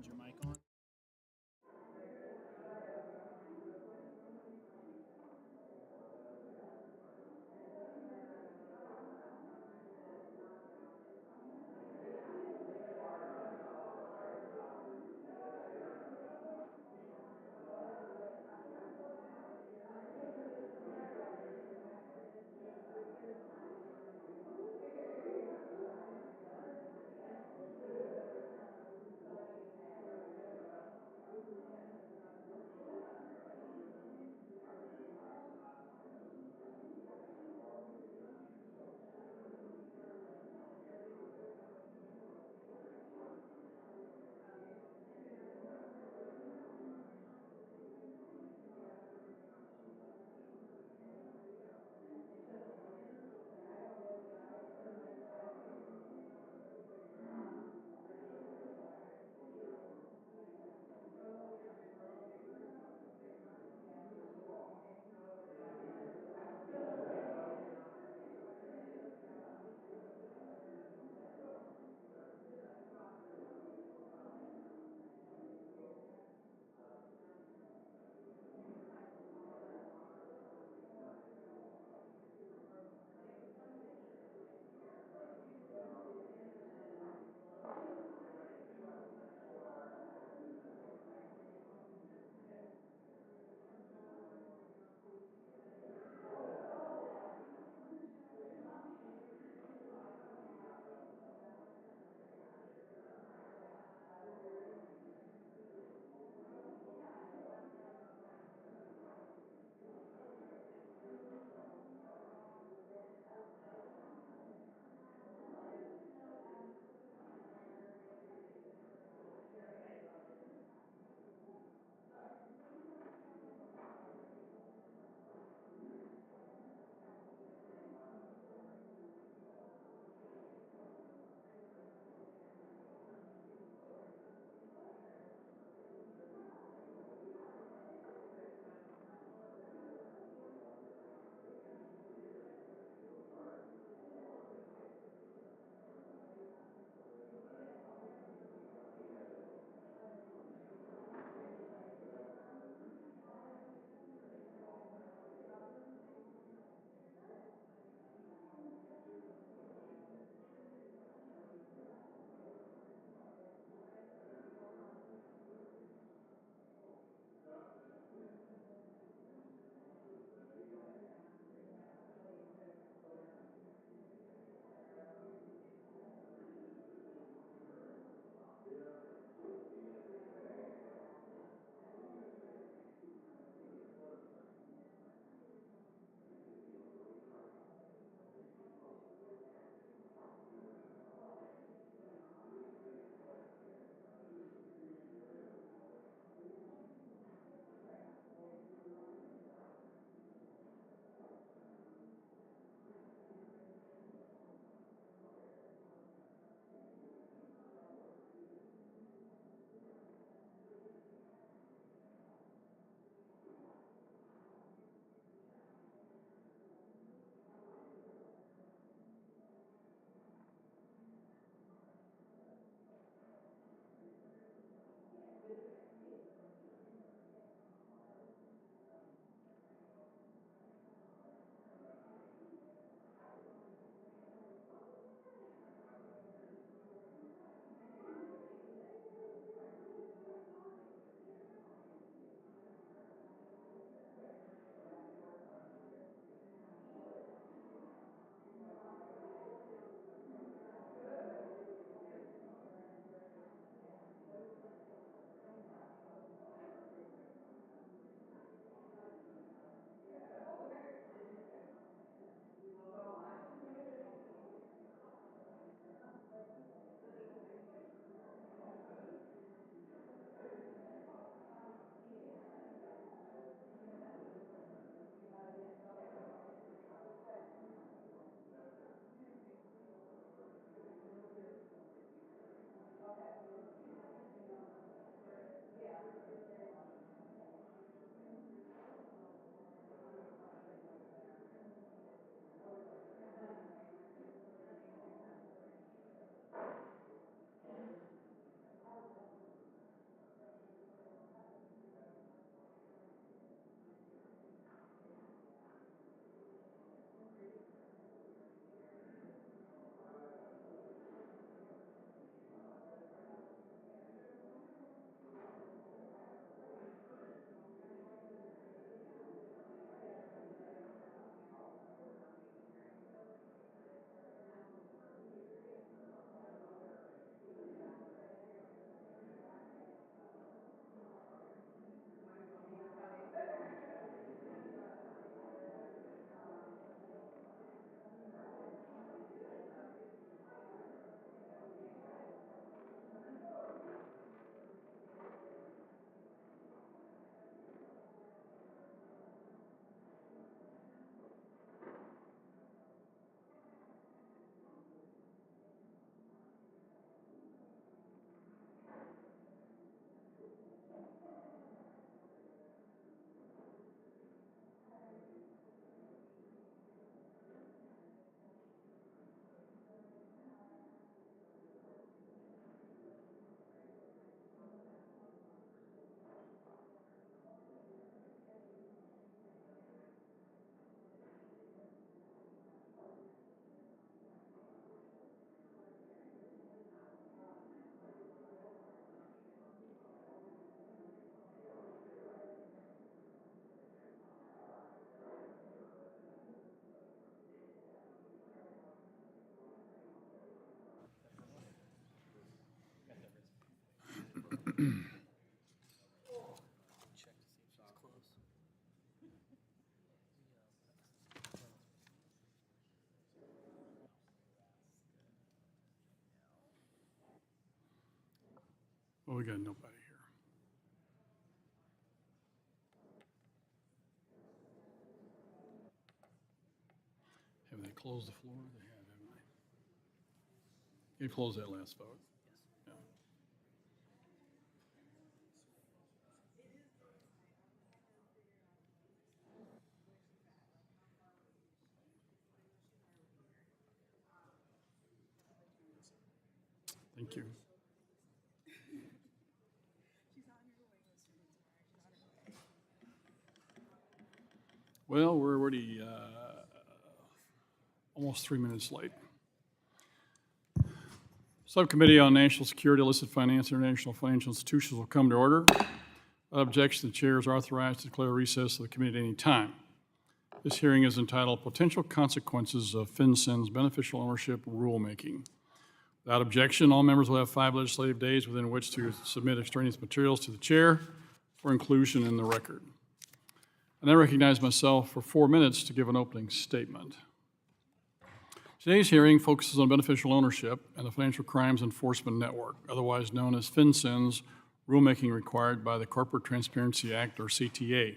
Is your mic on? we got nobody here. Have they closed the floor? They have, haven't they? You closed that last vote. Yeah. Thank you. Well, we're already almost 3 minutes late. Subcommittee on National Security, Illicit Finance, International Financial Institutions will come to order. Without objection, the chair is authorized to declare recess of the committee at any time. This hearing is entitled Potential Consequences of FinCEN's Beneficial Ownership Rulemaking. Without objection, all members will have 5 legislative days within which to submit extraneous materials to the chair for inclusion in the record. I now recognize myself for 4 minutes to give an opening statement. Today's hearing focuses on beneficial ownership and the Financial Crimes Enforcement Network, otherwise known as FinCEN's rulemaking required by the Corporate Transparency Act, or CTA.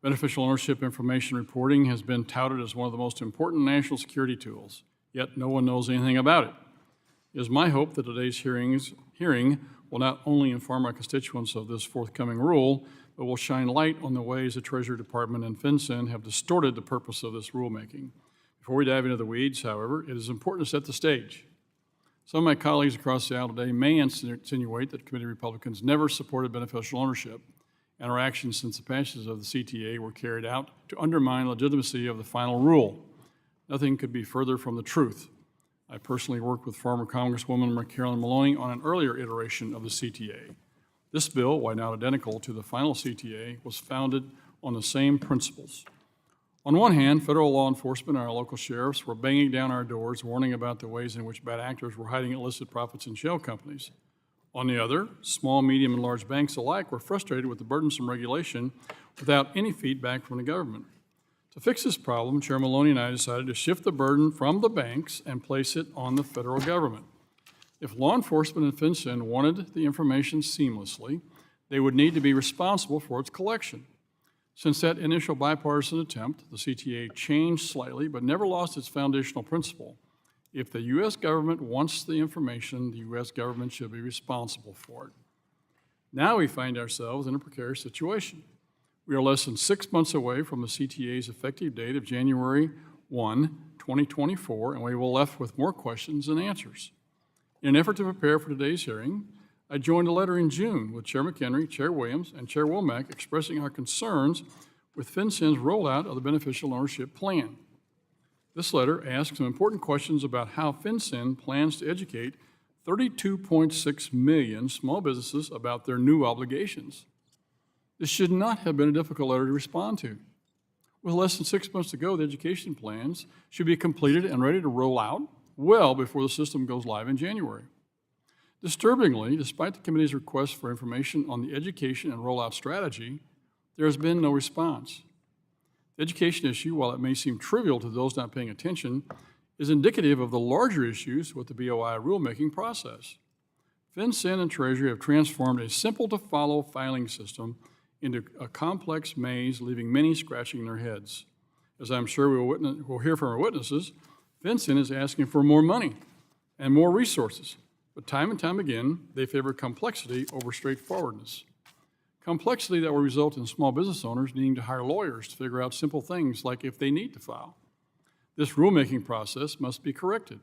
Beneficial ownership information reporting has been touted as one of the most important national security tools, yet no one knows anything about it. It is my hope that today's hearing will not only inform our constituents of this forthcoming rule, but will shine light on the ways the Treasury Department and FinCEN have distorted the purpose of this rulemaking. Before we dive into the weeds, however, it is important to set the stage. Some of my colleagues across the aisle today may insinuate that committee Republicans never supported beneficial ownership, and our actions since the passage of the CTA were carried out to undermine legitimacy of the final rule. Nothing could be further from the truth. I personally worked with former Congresswoman Carolyn Maloney on an earlier iteration of the CTA. This bill, while not identical to the final CTA, was founded on the same principles. On one hand, federal law enforcement and our local sheriffs were banging down our doors, warning about the ways in which bad actors were hiding illicit profits in shell companies. On the other, small, medium, and large banks alike were frustrated with the burdensome regulation without any feedback from the government. To fix this problem, Chair Maloney and I decided to shift the burden from the banks and place it on the federal government. If law enforcement and FinCEN wanted the information seamlessly, they would need to be responsible for its collection. Since that initial bipartisan attempt, the CTA changed slightly but never lost its foundational principle. If the U.S. government wants the information, the U.S. government should be responsible for it. Now we find ourselves in a precarious situation. We are less than 6 months away from the CTA's effective date of January 1, 2024, and we will be left with more questions than answers. In an effort to prepare for today's hearing, I joined a letter in June with Chair McHenry, Chair Williams, and Chair Womack expressing our concerns with FinCEN's rollout of the beneficial ownership plan. This letter asks some important questions about how FinCEN plans to educate 32.6 million small businesses about their new obligations. This should not have been a difficult letter to respond to. With less than 6 months to go, the education plans should be completed and ready to roll out well before the system goes live in January. Disturbingly, despite the committee's request for information on the education and rollout strategy, there has been no response. The education issue, while it may seem trivial to those not paying attention, is indicative of the larger issues with the BOI rulemaking process. FinCEN and Treasury have transformed a simple-to-follow filing system into a complex maze, leaving many scratching their heads. As I'm sure we'll hear from our witnesses, FinCEN is asking for more money and more resources, but time and time again, they favor complexity over straightforwardness. Complexity that will result in small business owners needing to hire lawyers to figure out simple things like if they need to file. This rulemaking process must be corrected.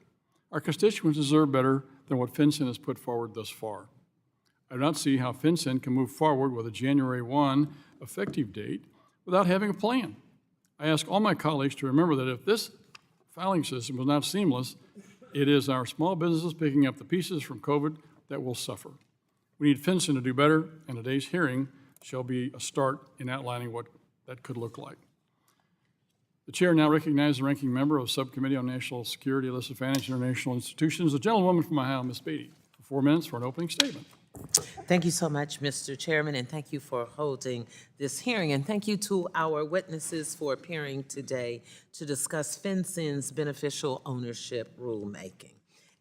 Our constituents deserve better than what FinCEN has put forward thus far. I do not see how FinCEN can move forward with a January 1 effective date without having a plan. I ask all my colleagues to remember that if this filing system is not seamless, it is our small businesses picking up the pieces from COVID that will suffer. We need FinCEN to do better, and today's hearing shall be a start in outlining what that could look like. The chair now recognizes the ranking member of the Subcommittee on National Security, Illicit Finance, International Institutions, the gentlewoman from Ohio, Ms. Beatty, for 4 minutes for an opening statement. Thank you so much, Mr. Chairman, and thank you for holding this hearing. And thank you to our witnesses for appearing today to discuss FinCEN's beneficial ownership rulemaking.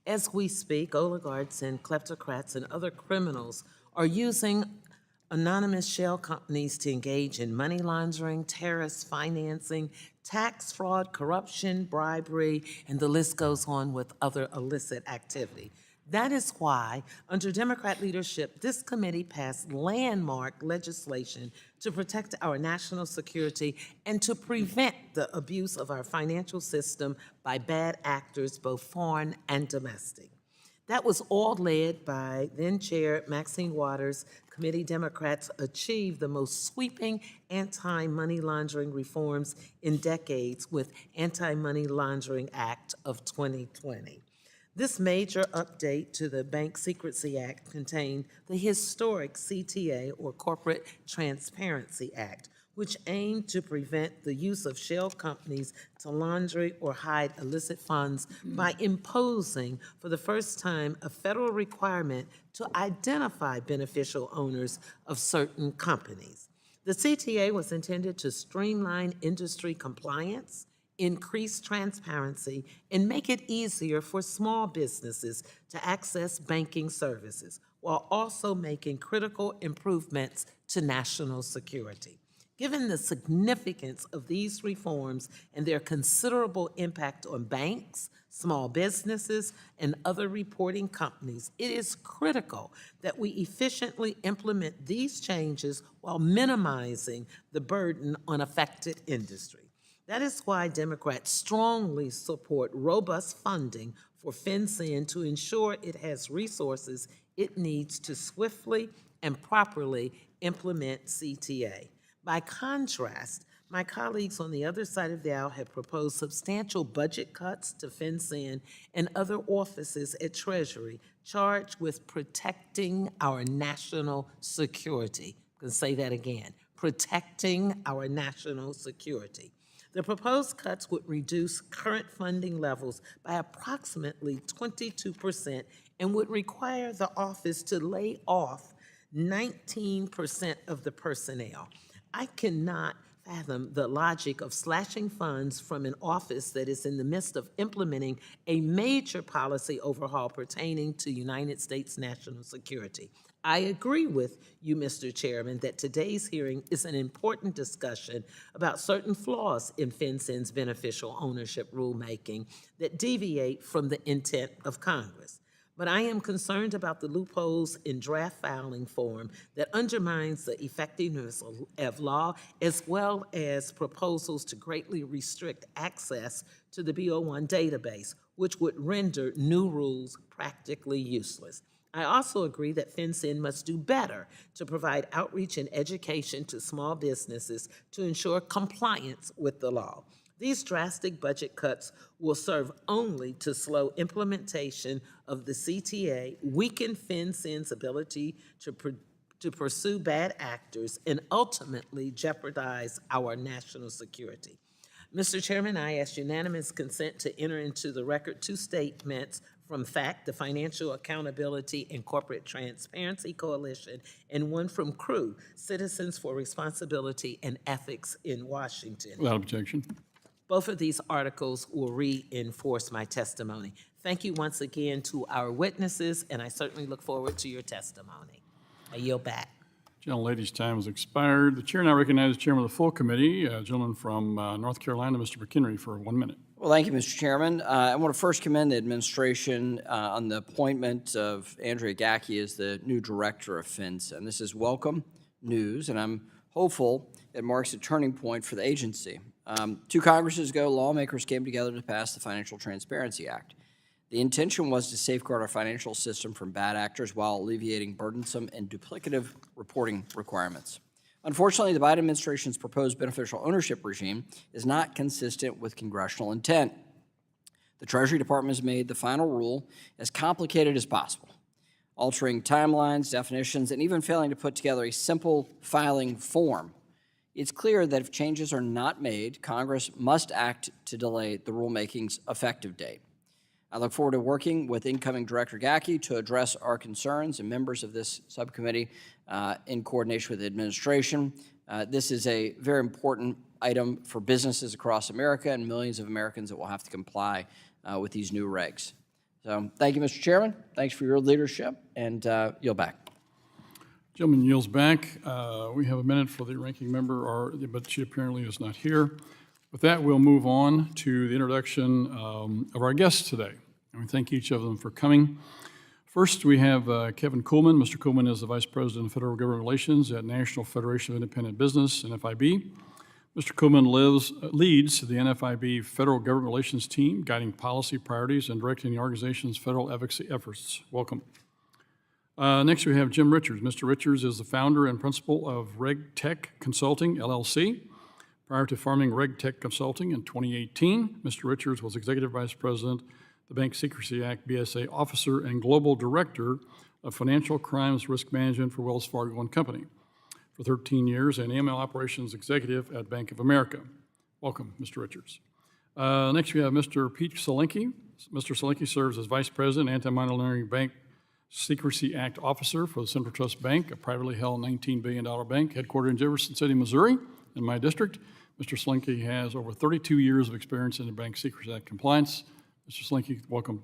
As we speak, oligarchs and kleptocrats and other criminals are using anonymous shell companies to engage in money laundering, terrorist financing, tax fraud, corruption, bribery, and the list goes on with other illicit activity. That is why, under Democrat leadership, this committee passed landmark legislation to protect our national security and to prevent the abuse of our financial system by bad actors, both foreign and domestic. That was all led by then-Chair Maxine Waters. Committee Democrats achieved the most sweeping anti-money laundering reforms in decades with Anti-Money Laundering Act of 2020. This major update to the Bank Secrecy Act contained the historic CTA, or Corporate Transparency Act, which aimed to prevent the use of shell companies to launder or hide illicit funds by imposing, for the first time, a federal requirement to identify beneficial owners of certain companies. The CTA was intended to streamline industry compliance, increase transparency, and make it easier for small businesses to access banking services, while also making critical improvements to national security. Given the significance of these reforms and their considerable impact on banks, small businesses, and other reporting companies, it is critical that we efficiently implement these changes while minimizing the burden on affected industry. That is why Democrats strongly support robust funding for FinCEN to ensure it has resources it needs to swiftly and properly implement CTA. By contrast, my colleagues on the other side of the aisle have proposed substantial budget cuts to FinCEN and other offices at Treasury charged with protecting our national security. I'm going to say that again, protecting our national security. The proposed cuts would reduce current funding levels by approximately 22% and would require the office to lay off 19% of the personnel. I cannot fathom the logic of slashing funds from an office that is in the midst of implementing a major policy overhaul pertaining to United States national security. I agree with you, Mr. Chairman, that today's hearing is an important discussion about certain flaws in FinCEN's beneficial ownership rulemaking that deviate from the intent of Congress. But I am concerned about the loopholes in draft filing form that undermines the effectiveness of law, as well as proposals to greatly restrict access to the BO1 database, which would render new rules practically useless. I also agree that FinCEN must do better to provide outreach and education to small businesses to ensure compliance with the law. These drastic budget cuts will serve only to slow implementation of the CTA, weaken FinCEN's ability to pursue bad actors, and ultimately jeopardize our national security. Mr. Chairman, I ask unanimous consent to enter into the record two statements from FACT, the Financial Accountability and Corporate Transparency Coalition, and one from CREW, Citizens for Responsibility and Ethics in Washington. Without objection. Both of these articles will reinforce my testimony. Thank you once again to our witnesses, and I certainly look forward to your testimony. I yield back. Gentlelady's time has expired. The chair now recognizes the chairman of the full committee, a gentleman from North Carolina, Mr. McHenry, for 1 minute. Well, thank you, Mr. Chairman. I want to first commend the administration on the appointment of Andrea Gacke as the new director of FinCEN. This is welcome news, and I'm hopeful it marks a turning point for the agency. 2 Congresses ago, lawmakers came together to pass the Financial Transparency Act. The intention was to safeguard our financial system from bad actors while alleviating burdensome and duplicative reporting requirements. Unfortunately, the Biden administration's proposed beneficial ownership regime is not consistent with congressional intent. The Treasury Department has made the final rule as complicated as possible, altering timelines, definitions, and even failing to put together a simple filing form. It's clear that if changes are not made, Congress must act to delay the rulemaking's effective date. I look forward to working with incoming Director Gacke to address our concerns and members of this subcommittee in coordination with the administration. This is a very important item for businesses across America and millions of Americans that will have to comply with these new regs. So thank you, Mr. Chairman. Thanks for your leadership, and yield back. Gentleman yields back. We have a minute for the ranking member, but she apparently is not here. With that, we'll move on to the introduction of our guests today. And we thank each of them for coming. First, we have Kevin Kuhlman. Mr. Kuhlman is the Vice President of Federal Government Relations at National Federation of Independent Business, NFIB. Mr. Kuhlman leads the NFIB Federal Government Relations team, guiding policy priorities and directing the organization's federal advocacy efforts. Welcome. Next, we have Jim Richards. Mr. Richards is the founder and principal of RegTech Consulting, LLC. Prior to forming RegTech Consulting in 2018, Mr. Richards was Executive Vice President, the Bank Secrecy Act BSA Officer, and Global Director of Financial Crimes Risk Management for Wells Fargo and Company for 13 years, and AML Operations Executive at Bank of America. Welcome, Mr. Richards. Next, we have Mr. Pete Selenke. Mr. Selenke serves as Vice President, Anti-Money Laundering Bank Secrecy Act Officer for the Central Trust Bank, a privately held $19 billion bank headquartered in Jefferson City, Missouri, in my district. Mr. Selenke has over 32 years of experience in the Bank Secrecy Act compliance. Mr. Selenke, welcome.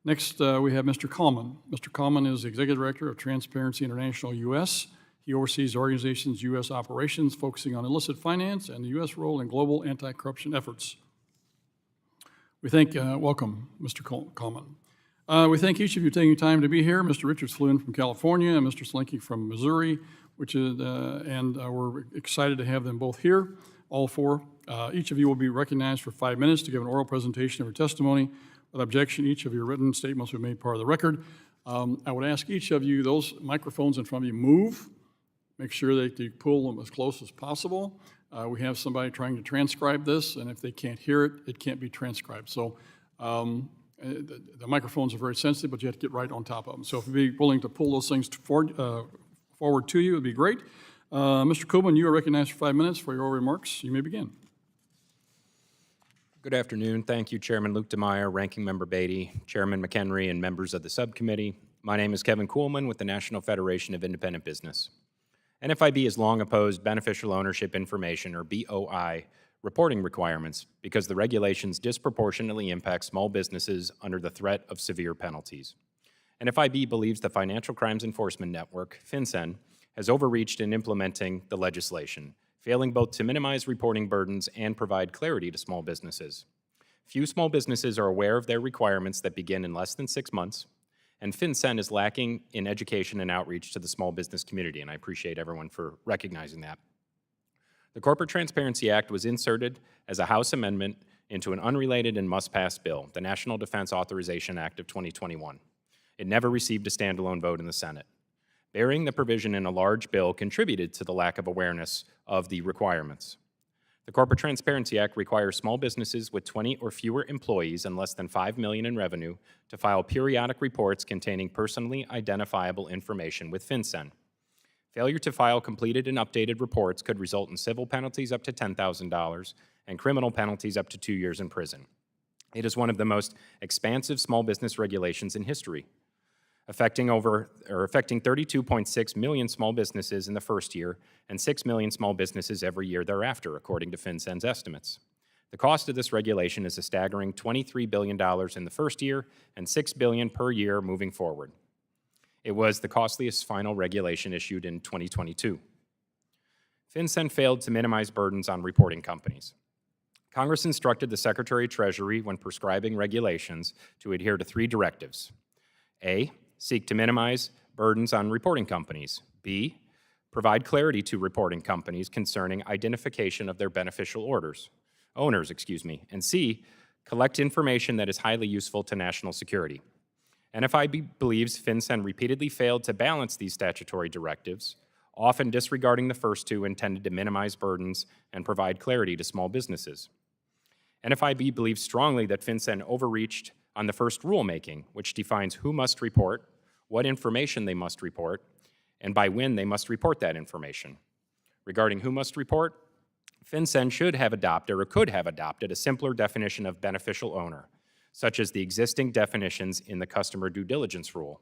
Next, we have Mr. Kuhlman. Mr. Kuhlman is the Executive Director of Transparency International U.S. He oversees the organization's U.S. operations, focusing on illicit finance and the U.S. role in global anti-corruption efforts. Welcome, Mr. Kuhlman. We thank each of you taking time to be here. Mr. Richards flew in from California, and Mr. Selenke from Missouri, we're excited to have them both here, all four. Each of you will be recognized for 5 minutes to give an oral presentation of your testimony. Without objection, each of your written statements will be made part of the record. I would ask each of you, those microphones in front of you, move. Make sure that you pull them as close as possible. We have somebody trying to transcribe this, and if they can't hear it, it can't be transcribed. So the microphones are very sensitive, but you have to get right on top of them. So if you'd be willing to pull those things forward to you, it would be great. Mr. Kuhlman, you are recognized for 5 minutes for your oral remarks. You may begin. Good afternoon. Thank you, Chairman Luetkemeyer, Ranking Member Beatty, Chairman McHenry, and members of the subcommittee. My name is Kevin Kuhlman with the National Federation of Independent Business. NFIB has long opposed beneficial ownership information, or BOI, reporting requirements because the regulations disproportionately impact small businesses under the threat of severe penalties. NFIB believes the Financial Crimes Enforcement Network, FinCEN, has overreached in implementing the legislation, failing both to minimize reporting burdens and provide clarity to small businesses. Few small businesses are aware of their requirements that begin in less than 6 months, and FinCEN is lacking in education and outreach to the small business community, and I appreciate everyone for recognizing that. The Corporate Transparency Act was inserted as a House amendment into an unrelated and must-pass bill, the National Defense Authorization Act of 2021. It never received a standalone vote in the Senate. Burying the provision in a large bill contributed to the lack of awareness of the requirements. The Corporate Transparency Act requires small businesses with 20 or fewer employees and less than $5 million in revenue to file periodic reports containing personally identifiable information with FinCEN. Failure to file completed and updated reports could result in civil penalties up to $10,000 and criminal penalties up to 2 years in prison. It is one of the most expansive small business regulations in history, affecting 32.6 million small businesses in the first year and 6 million small businesses every year thereafter, according to FinCEN's estimates. The cost of this regulation is a staggering $23 billion in the first year and $6 billion per year moving forward. It was the costliest final regulation issued in 2022. FinCEN failed to minimize burdens on reporting companies. Congress instructed the Secretary of Treasury when prescribing regulations to adhere to 3 directives. A, seek to minimize burdens on reporting companies. B, provide clarity to reporting companies concerning identification of their beneficial owners. And C, collect information that is highly useful to national security. NFIB believes FinCEN repeatedly failed to balance these statutory directives, often disregarding the first 2 intended to minimize burdens and provide clarity to small businesses. NFIB believes strongly that FinCEN overreached on the first rulemaking, which defines who must report, what information they must report, and by when they must report that information. Regarding who must report, FinCEN should have adopted or could have adopted a simpler definition of beneficial owner, such as the existing definitions in the Customer Due Diligence Rule,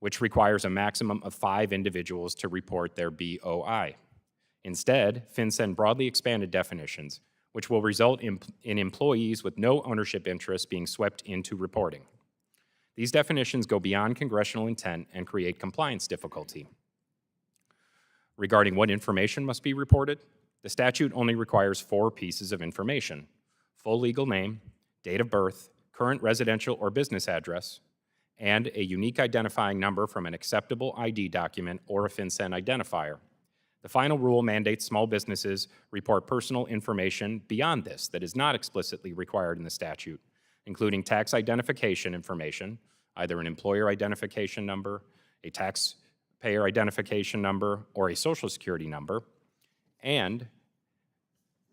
which requires a maximum of 5 individuals to report their BOI. Instead, FinCEN broadly expanded definitions, which will result in employees with no ownership interest being swept into reporting. These definitions go beyond congressional intent and create compliance difficulty. Regarding what information must be reported, the statute only requires 4 pieces of information: full legal name, date of birth, current residential or business address, and a unique identifying number from an acceptable ID document or a FinCEN identifier. The final rule mandates small businesses report personal information beyond this that is not explicitly required in the statute, including tax identification information, either an employer identification number, a taxpayer identification number, or a Social Security number, and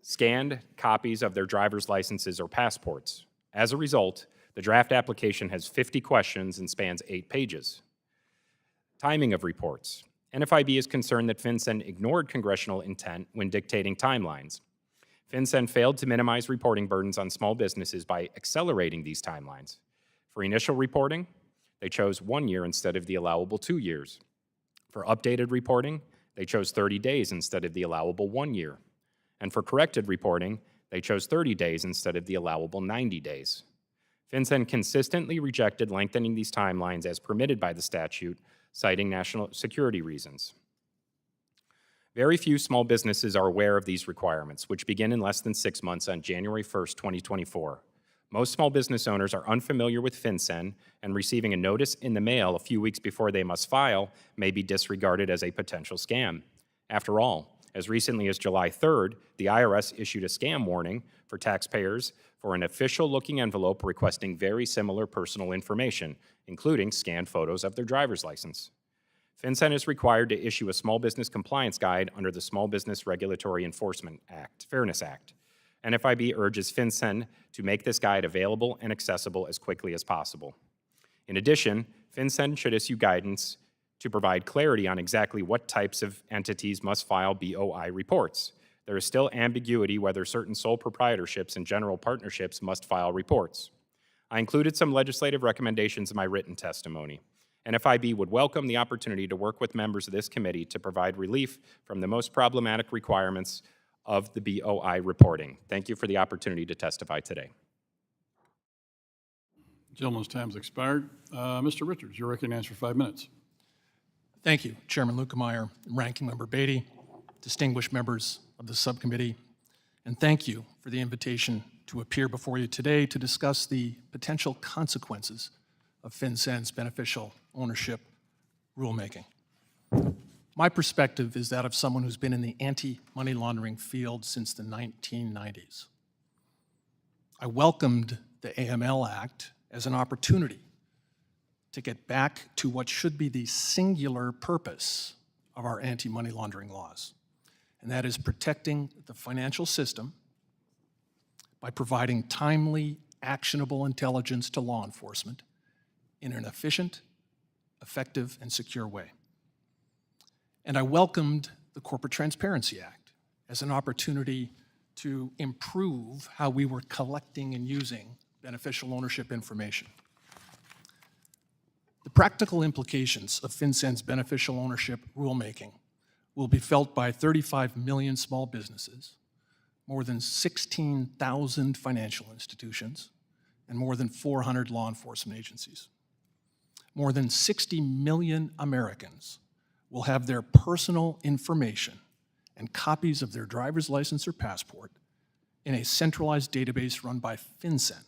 scanned copies of their driver's licenses or passports. As a result, the draft application has 50 questions and spans 8 pages. Timing of reports. NFIB is concerned that FinCEN ignored congressional intent when dictating timelines. FinCEN failed to minimize reporting burdens on small businesses by accelerating these timelines. For initial reporting, they chose 1 year instead of the allowable 2 years. For updated reporting, they chose 30 days instead of the allowable 1 year. And for corrected reporting, they chose 30 days instead of the allowable 90 days. FinCEN consistently rejected lengthening these timelines as permitted by the statute, citing national security reasons. Very few small businesses are aware of these requirements, which begin in less than 6 months on January 1st, 2024. Most small business owners are unfamiliar with FinCEN, and receiving a notice in the mail a few weeks before they must file may be disregarded as a potential scam. After all, as recently as July 3rd, the IRS issued a scam warning for taxpayers for an official-looking envelope requesting very similar personal information, including scanned photos of their driver's license. FinCEN is required to issue a small business compliance guide under the Small Business Regulatory Enforcement Act, Fairness Act. NFIB urges FinCEN to make this guide available and accessible as quickly as possible. In addition, FinCEN should issue guidance to provide clarity on exactly what types of entities must file BOI reports. There is still ambiguity whether certain sole proprietorships and general partnerships must file reports. I included some legislative recommendations in my written testimony. NFIB would welcome the opportunity to work with members of this committee to provide relief from the most problematic requirements of the BOI reporting. Thank you for the opportunity to testify today. Gentleman's time's expired. Mr. Richards, you're recognized for 5 minutes. Thank you, Chairman Luetkemeyer, Ranking Member Beatty, distinguished members of the subcommittee, and thank you for the invitation to appear before you today to discuss the potential consequences of FinCEN's beneficial ownership rulemaking. My perspective is that of someone who's been in the anti-money laundering field since the 1990s. I welcomed the AML Act as an opportunity to get back to what should be the singular purpose of our anti-money laundering laws, and that is protecting the financial system by providing timely, actionable intelligence to law enforcement in an efficient, effective, and secure way. And I welcomed the Corporate Transparency Act as an opportunity to improve how we were collecting and using beneficial ownership information. The practical implications of FinCEN's beneficial ownership rulemaking will be felt by 35 million small businesses, more than 16,000 financial institutions, and more than 400 law enforcement agencies. More than 60 million Americans will have their personal information and copies of their driver's license or passport in a centralized database run by FinCEN,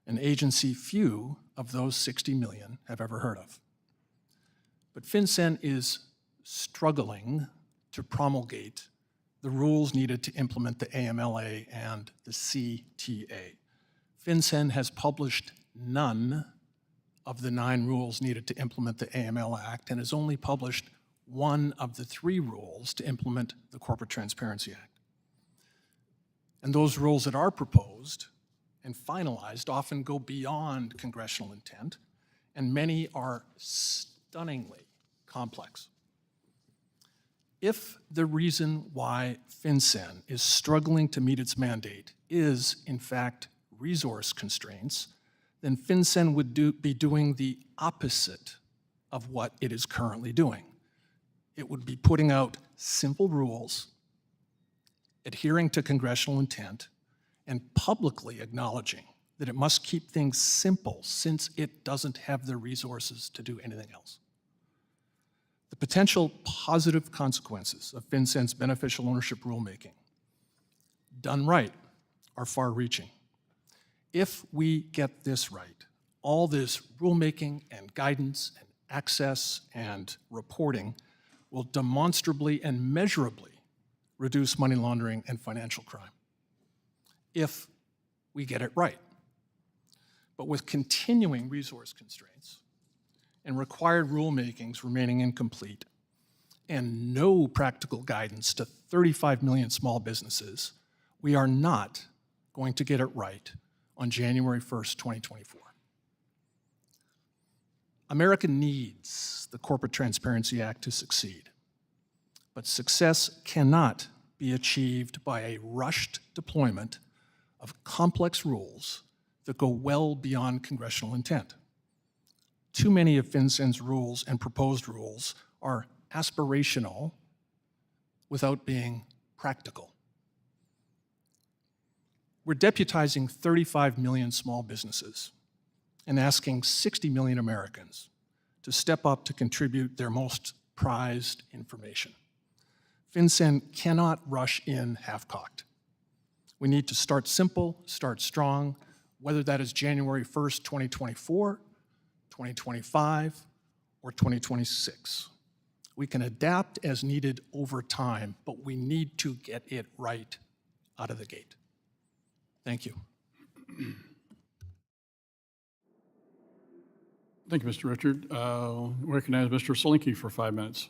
an agency few of those 60 million have ever heard of. But FinCEN is struggling to promulgate the rules needed to implement the AMLA and the CTA. FinCEN has published none of the 9 rules needed to implement the AML Act and has only published 1 of the 3 rules to implement the Corporate Transparency Act. And those rules that are proposed and finalized often go beyond congressional intent, and many are stunningly complex. If the reason why FinCEN is struggling to meet its mandate is, in fact, resource constraints, then FinCEN would be doing the opposite of what it is currently doing. It would be putting out simple rules, adhering to congressional intent, and publicly acknowledging that it must keep things simple since it doesn't have the resources to do anything else. The potential positive consequences of FinCEN's beneficial ownership rulemaking, done right, are far-reaching. If we get this right, all this rulemaking and guidance and access and reporting will demonstrably and measurably reduce money laundering and financial crime, if we get it right. But with continuing resource constraints and required rulemakings remaining incomplete and no practical guidance to 35 million small businesses, we are not going to get it right on January 1st, 2024. America needs the Corporate Transparency Act to succeed, but success cannot be achieved by a rushed deployment of complex rules that go well beyond congressional intent. Too many of FinCEN's rules and proposed rules are aspirational without being practical. We're deputizing 35 million small businesses and asking 60 million Americans to step up to contribute their most prized information. FinCEN cannot rush in half-cocked. We need to start simple, start strong, whether that is January 1st, 2024, 2025, or 2026. We can adapt as needed over time, but we need to get it right out of the gate. Thank you. Thank you, Mr. Richard. Recognize Mr. Selenke for 5 minutes.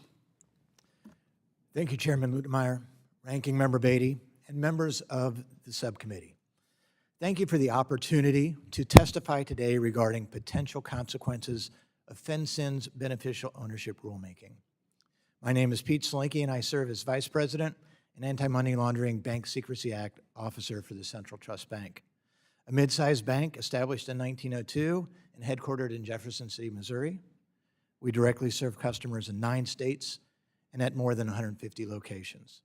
Thank you, Chairman Luetkemeyer, Ranking Member Beatty, and members of the subcommittee. Thank you for the opportunity to testify today regarding potential consequences of FinCEN's beneficial ownership rulemaking. My name is Pete Selenke, and I serve as Vice President and Anti-Money Laundering Bank Secrecy Act Officer for the Central Trust Bank, a mid-sized bank established in 1902 and headquartered in Jefferson City, Missouri. We directly serve customers in 9 states and at more than 150 locations.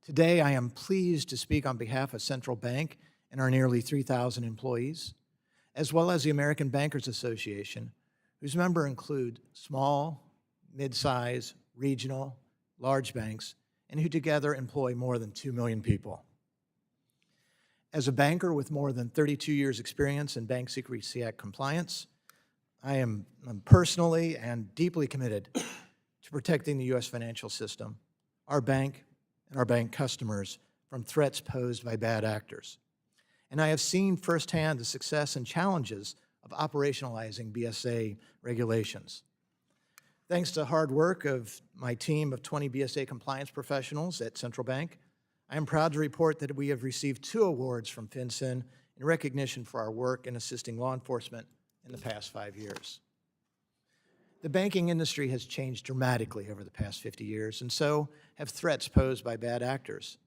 Today, I am pleased to speak on behalf of Central Bank and our nearly 3,000 employees, as well as the American Bankers Association, whose members include small, mid-size, regional, large banks, and who together employ more than 2 million people. As a banker with more than 32 years' experience in Bank Secrecy Act compliance, I'm personally and deeply committed to protecting the U.S. financial system, our bank, and our bank customers from threats posed by bad actors. And I have seen firsthand the success and challenges of operationalizing BSA regulations. Thanks to hard work of my team of 20 BSA compliance professionals at Central Bank, I am proud to report that we have received 2 awards from FinCEN in recognition for our work in assisting law enforcement in the past 5 years. The banking industry has changed dramatically over the past 50 years, and so have threats posed by bad actors.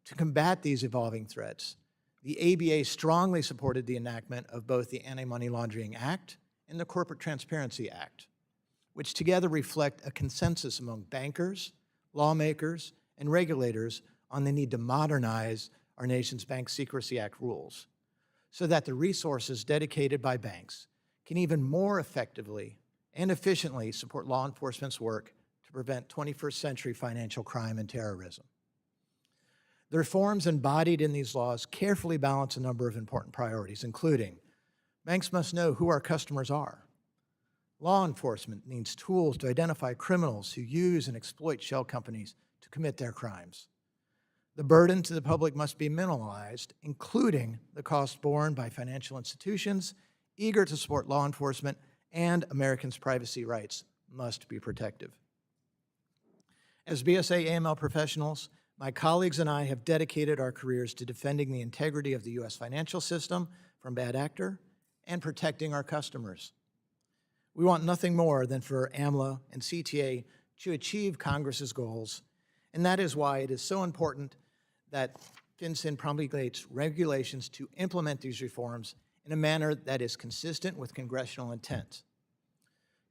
To combat these evolving threats, the ABA strongly supported the enactment of both the Anti-Money Laundering Act and the Corporate Transparency Act, which together reflect a consensus among bankers, lawmakers, and regulators on the need to modernize our nation's Bank Secrecy Act rules so that the resources dedicated by banks can even more effectively and efficiently support law enforcement's work to prevent 21st century financial crime and terrorism. The reforms embodied in these laws carefully balance a number of important priorities, including banks must know who our customers are. Law enforcement needs tools to identify criminals who use and exploit shell companies to commit their crimes. The burden to the public must be minimalized, including the cost borne by financial institutions eager to support law enforcement, and Americans' privacy rights must be protected. As BSA AML professionals, my colleagues and I have dedicated our careers to defending the integrity of the U.S. financial system from bad actor and protecting our customers. We want nothing more than for AMLA and CTA to achieve Congress's goals, and that is why it is so important that FinCEN promulgates regulations to implement these reforms in a manner that is consistent with congressional intent.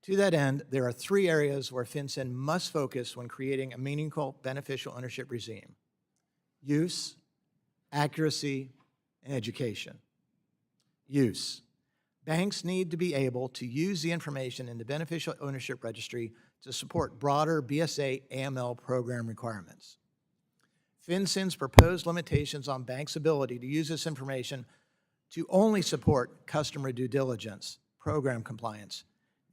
To that end, there are 3 areas where FinCEN must focus when creating a meaningful beneficial ownership regime: use, accuracy, and education. Use. Banks need to be able to use the information in the beneficial ownership registry to support broader BSA AML program requirements. FinCEN's proposed limitations on banks' ability to use this information to only support customer due diligence, program compliance,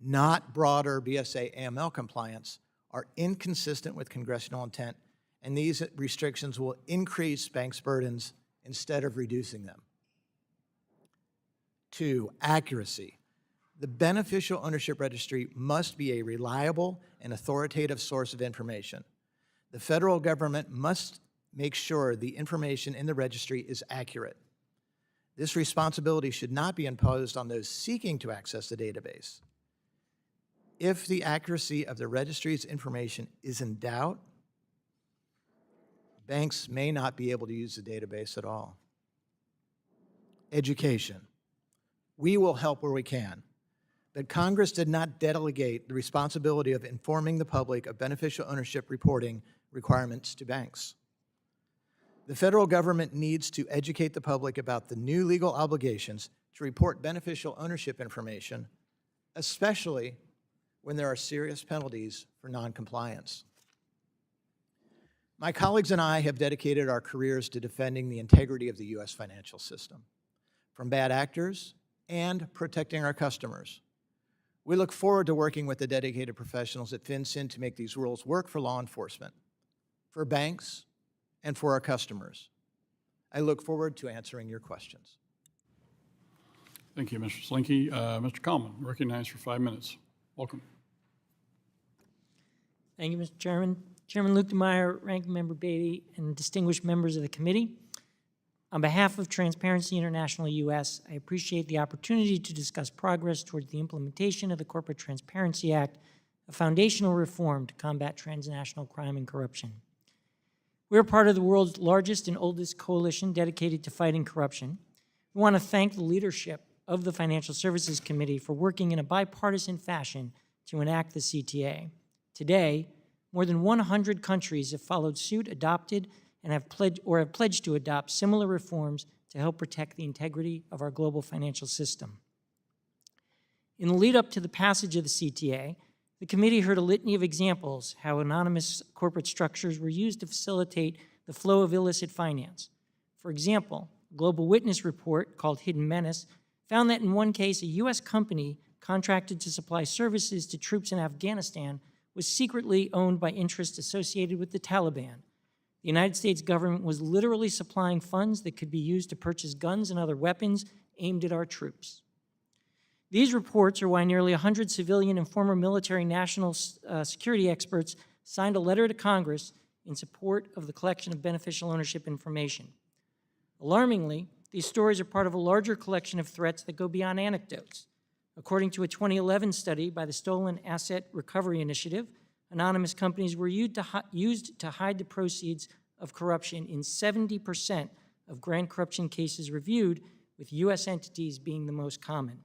not broader BSA AML compliance, are inconsistent with congressional intent, and these restrictions will increase banks' burdens instead of reducing them. 2, accuracy. The beneficial ownership registry must be a reliable and authoritative source of information. The federal government must make sure the information in the registry is accurate. This responsibility should not be imposed on those seeking to access the database. If the accuracy of the registry's information is in doubt, banks may not be able to use the database at all. Education. We will help where we can, but Congress did not delegate the responsibility of informing the public of beneficial ownership reporting requirements to banks. The federal government needs to educate the public about the new legal obligations to report beneficial ownership information, especially when there are serious penalties for noncompliance. My colleagues and I have dedicated our careers to defending the integrity of the U.S. financial system from bad actors and protecting our customers. We look forward to working with the dedicated professionals at FinCEN to make these rules work for law enforcement, for banks, and for our customers. I look forward to answering your questions. Thank you, Mr. Selenke. Mr. Kuhlman, recognized for 5 minutes. Welcome. Thank you, Mr. Chairman. Chairman Luetkemeyer, Ranking Member Beatty, and distinguished members of the committee. On behalf of Transparency International US, I appreciate the opportunity to discuss progress towards the implementation of the Corporate Transparency Act, a foundational reform to combat transnational crime and corruption. We're part of the world's largest and oldest coalition dedicated to fighting corruption. We want to thank the leadership of the Financial Services Committee for working in a bipartisan fashion to enact the CTA. Today, more than 100 countries have followed suit, adopted, and have pledged to adopt similar reforms to help protect the integrity of our global financial system. In the lead up to the passage of the CTA, the committee heard a litany of examples how anonymous corporate structures were used to facilitate the flow of illicit finance. For example, a Global Witness report called Hidden Menace found that in one case, a U.S. company contracted to supply services to troops in Afghanistan was secretly owned by interests associated with the Taliban. The United States government was literally supplying funds that could be used to purchase guns and other weapons aimed at our troops. These reports are why nearly 100 civilian and former military national security experts signed a letter to Congress in support of the collection of beneficial ownership information. Alarmingly, these stories are part of a larger collection of threats that go beyond anecdotes. According to a 2011 study by the Stolen Asset Recovery Initiative, anonymous companies were used to hide the proceeds of corruption in 70% of grand corruption cases reviewed, with U.S. entities being the most common.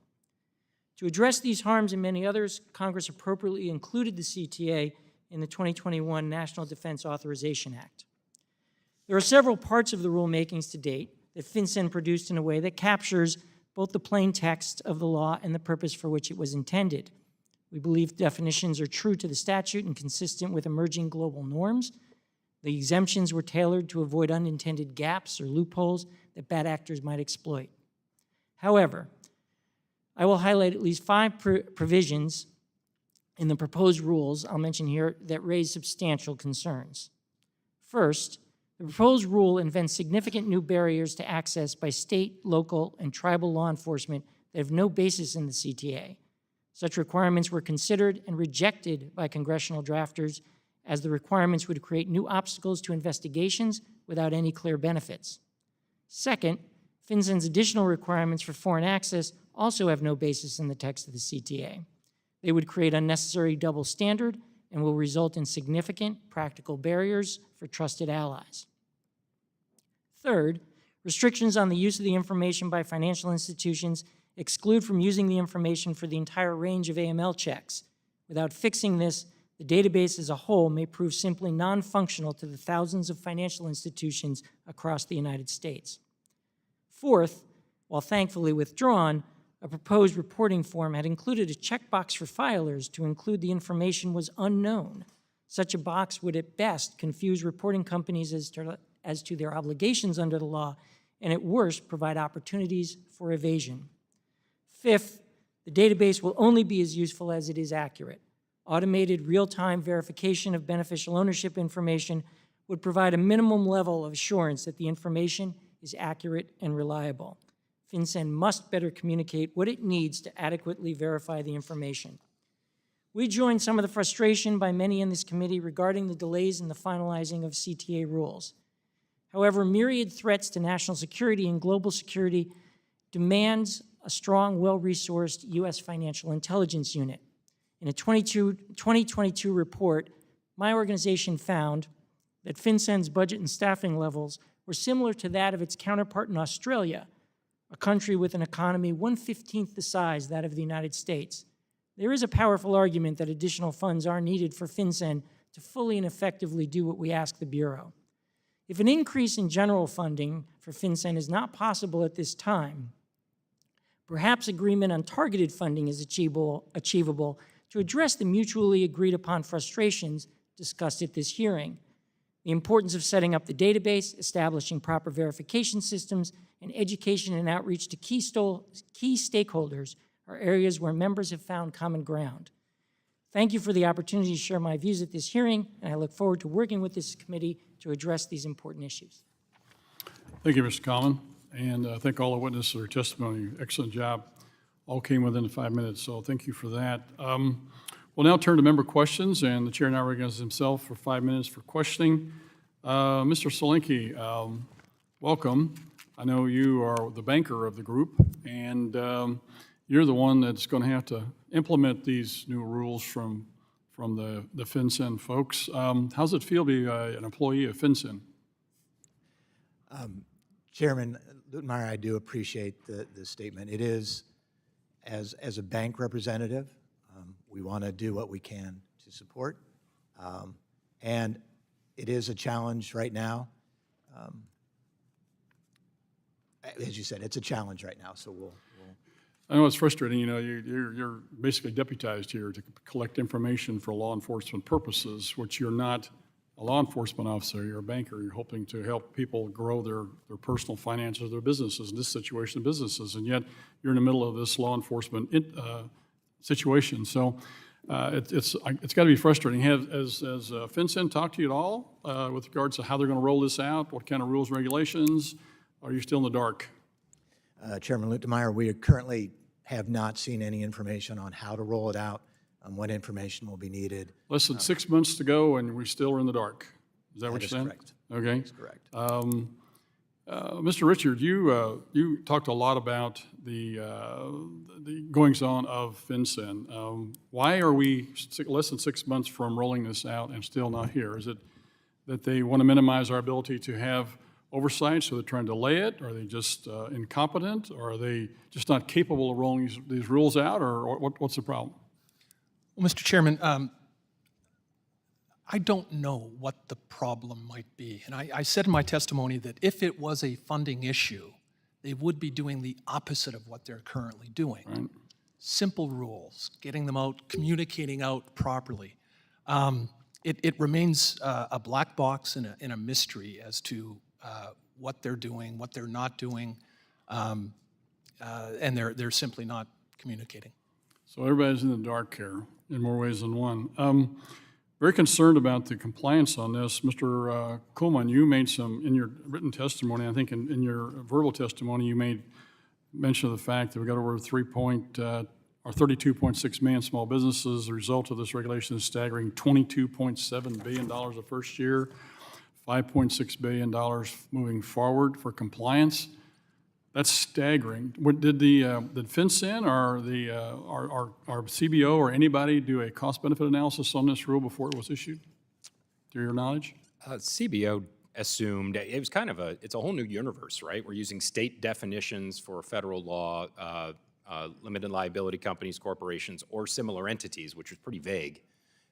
To address these harms and many others, Congress appropriately included the CTA in the 2021 National Defense Authorization Act. There are several parts of the rulemakings to date that FinCEN produced in a way that captures both the plain text of the law and the purpose for which it was intended. We believe definitions are true to the statute and consistent with emerging global norms. The exemptions were tailored to avoid unintended gaps or loopholes that bad actors might exploit. However, I will highlight at least 5 provisions in the proposed rules I'll mention here that raise substantial concerns. First, the proposed rule invents significant new barriers to access by state, local, and tribal law enforcement that have no basis in the CTA. Such requirements were considered and rejected by congressional drafters, as the requirements would create new obstacles to investigations without any clear benefits. Second, FinCEN's additional requirements for foreign access also have no basis in the text of the CTA. They would create unnecessary double standard and will result in significant practical barriers for trusted allies. Third, restrictions on the use of the information by financial institutions exclude from using the information for the entire range of AML checks. Without fixing this, the database as a whole may prove simply non-functional to the thousands of financial institutions across the United States. Fourth, while thankfully withdrawn, a proposed reporting form had included a checkbox for filers to include the information was unknown. Such a box would at best confuse reporting companies as to their obligations under the law, and at worst provide opportunities for evasion. Fifth, the database will only be as useful as it is accurate. Automated real-time verification of beneficial ownership information would provide a minimum level of assurance that the information is accurate and reliable. FinCEN must better communicate what it needs to adequately verify the information. We join some of the frustration by many in this committee regarding the delays in the finalizing of CTA rules. However, myriad threats to national security and global security demands a strong, well-resourced U.S. financial intelligence unit. In a 2022 report, my organization found that FinCEN's budget and staffing levels were similar to that of its counterpart in Australia, a country with an economy 1/15 the size that of the United States. There is a powerful argument that additional funds are needed for FinCEN to fully and effectively do what we ask the Bureau. If an increase in general funding for FinCEN is not possible at this time, perhaps agreement on targeted funding is achievable to address the mutually agreed upon frustrations discussed at this hearing. The importance of setting up the database, establishing proper verification systems, and education and outreach to key stakeholders are areas where members have found common ground. Thank you for the opportunity to share my views at this hearing, and I look forward to working with this committee to address these important issues. Thank you, Mr. Kuhlman, and thank all the witnesses for their testimony. Excellent job. All came within 5 minutes, so thank you for that. We'll now turn to member questions, and the chair now recognizes himself for 5 minutes for questioning. Mr. Selenke, welcome. I know you are the banker of the group, and you're the one that's going to have to implement these new rules from the FinCEN folks. How does it feel to be an employee of FinCEN? Chairman Luetkemeyer, I do appreciate the statement. It is, as a bank representative, we want to do what we can to support. And it is a challenge right now. As you said, it's a challenge right now, so we'll I know it's frustrating. You know, you're basically deputized here to collect information for law enforcement purposes, which you're not a law enforcement officer, you're a banker. You're hoping to help people grow their personal finances, their businesses, in this situation, businesses, and yet you're in the middle of this law enforcement situation. So it's got to be frustrating. Has FinCEN talked to you at all with regards to how they're going to roll this out? What kind of rules and regulations? Are you still in the dark? Chairman Luetkemeyer, we currently have not seen any information on how to roll it out, what information will be needed. Less than 6 months to go, and we still are in the dark. Is that what you're saying? Correct. Okay. That's correct. Mr. Richard, you talked a lot about the goings-on of FinCEN. Why are we less than 6 months from rolling this out and still not here? Is it that they want to minimize our ability to have oversight, so they're trying to delay it? Are they just incompetent? Or are they just not capable of rolling these rules out? Or what's the problem? Well, Mr. Chairman, I don't know what the problem might be. And I said in my testimony that if it was a funding issue, they would be doing the opposite of what they're currently doing. Right. Simple rules, getting them out, communicating out properly. It remains a black box and a mystery as to what they're doing, what they're not doing, and they're simply not communicating. So everybody's in the dark here in more ways than one. Very concerned about the compliance on this. Mr. Kuhlman, you made some, in your written testimony, I think in your verbal testimony, you made mention of the fact that we got over 32.6 million small businesses. The result of this regulation is staggering $22.7 billion the first year, $5.6 billion moving forward for compliance. That's staggering. Did FinCEN or our CBO or anybody do a cost-benefit analysis on this rule before it was issued, to your knowledge? CBO assumed it was it's a whole new universe, right? We're using state definitions for federal law, limited liability companies, corporations, or similar entities, which was pretty vague.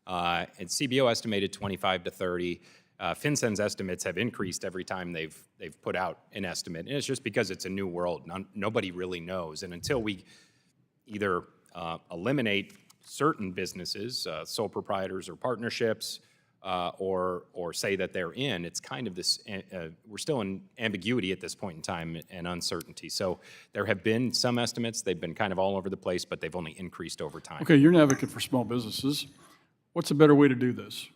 And CBO estimated 25 to 30. FinCEN's estimates have increased every time they've put out an estimate, and it's just because it's a new world. Nobody really knows, and until we either eliminate certain businesses, sole proprietors or partnerships, or say that they're in, it's kind of this, we're still in ambiguity at this point in time and uncertainty. So there have been some estimates, they've been kind of all over the place, but they've only increased over time. Okay, you're an advocate for small businesses. What's a better way to do this?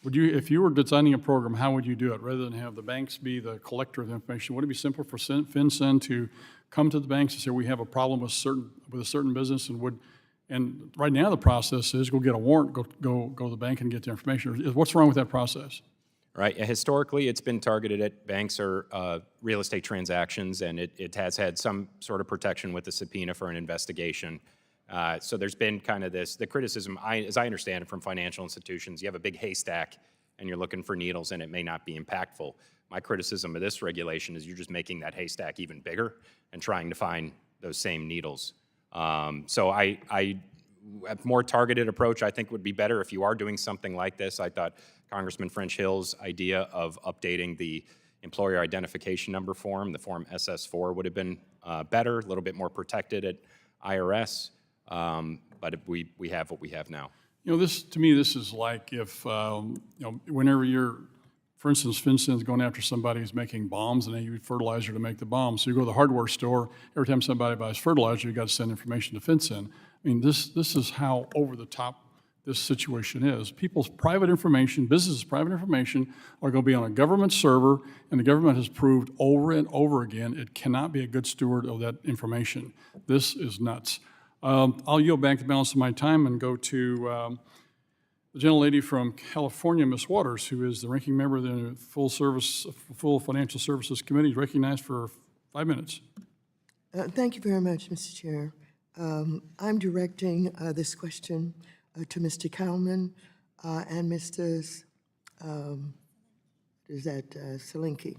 Would you, if you were designing a program, how would you do it? Rather than have the banks be the collector of the information, would it be simple for FinCEN to come to the banks and say, we have a problem with a certain business, and right now the process is go get a warrant, go to the bank and get the information. What's wrong with that process? Right, historically, it's been targeted at banks or real estate transactions, and it has had some sort of protection with the subpoena for an investigation. So there's been kind of the criticism, as I understand it from financial institutions, you have a big haystack and you're looking for needles and it may not be impactful. My criticism of this regulation is you're just making that haystack even bigger and trying to find those same needles. So a more targeted approach I think would be better if you are doing something like this. I thought Congressman French Hill's idea of updating the employer identification number form, the form SS4, would have been better, a little bit more protected at IRS. But we have what we have now. You know, to me, this is like if, whenever you're, for instance, FinCEN's going after somebody who's making bombs and they use fertilizer to make the bombs. So you go to the hardware store, every time somebody buys fertilizer, you got to send information to FinCEN. I mean, this is how over the top this situation is. People's private information, businesses' private information are going to be on a government server, and the government has proved over and over again it cannot be a good steward of that information. This is nuts. I'll yield back the balance of my time and go to the gentlelady from California, Ms. Waters, who is the ranking member of the Full Financial Services Committee, recognized for 5 minutes. Thank you very much, Mr. Chair. I'm directing this question to Mr. Kuhlman and Mr. Selenke.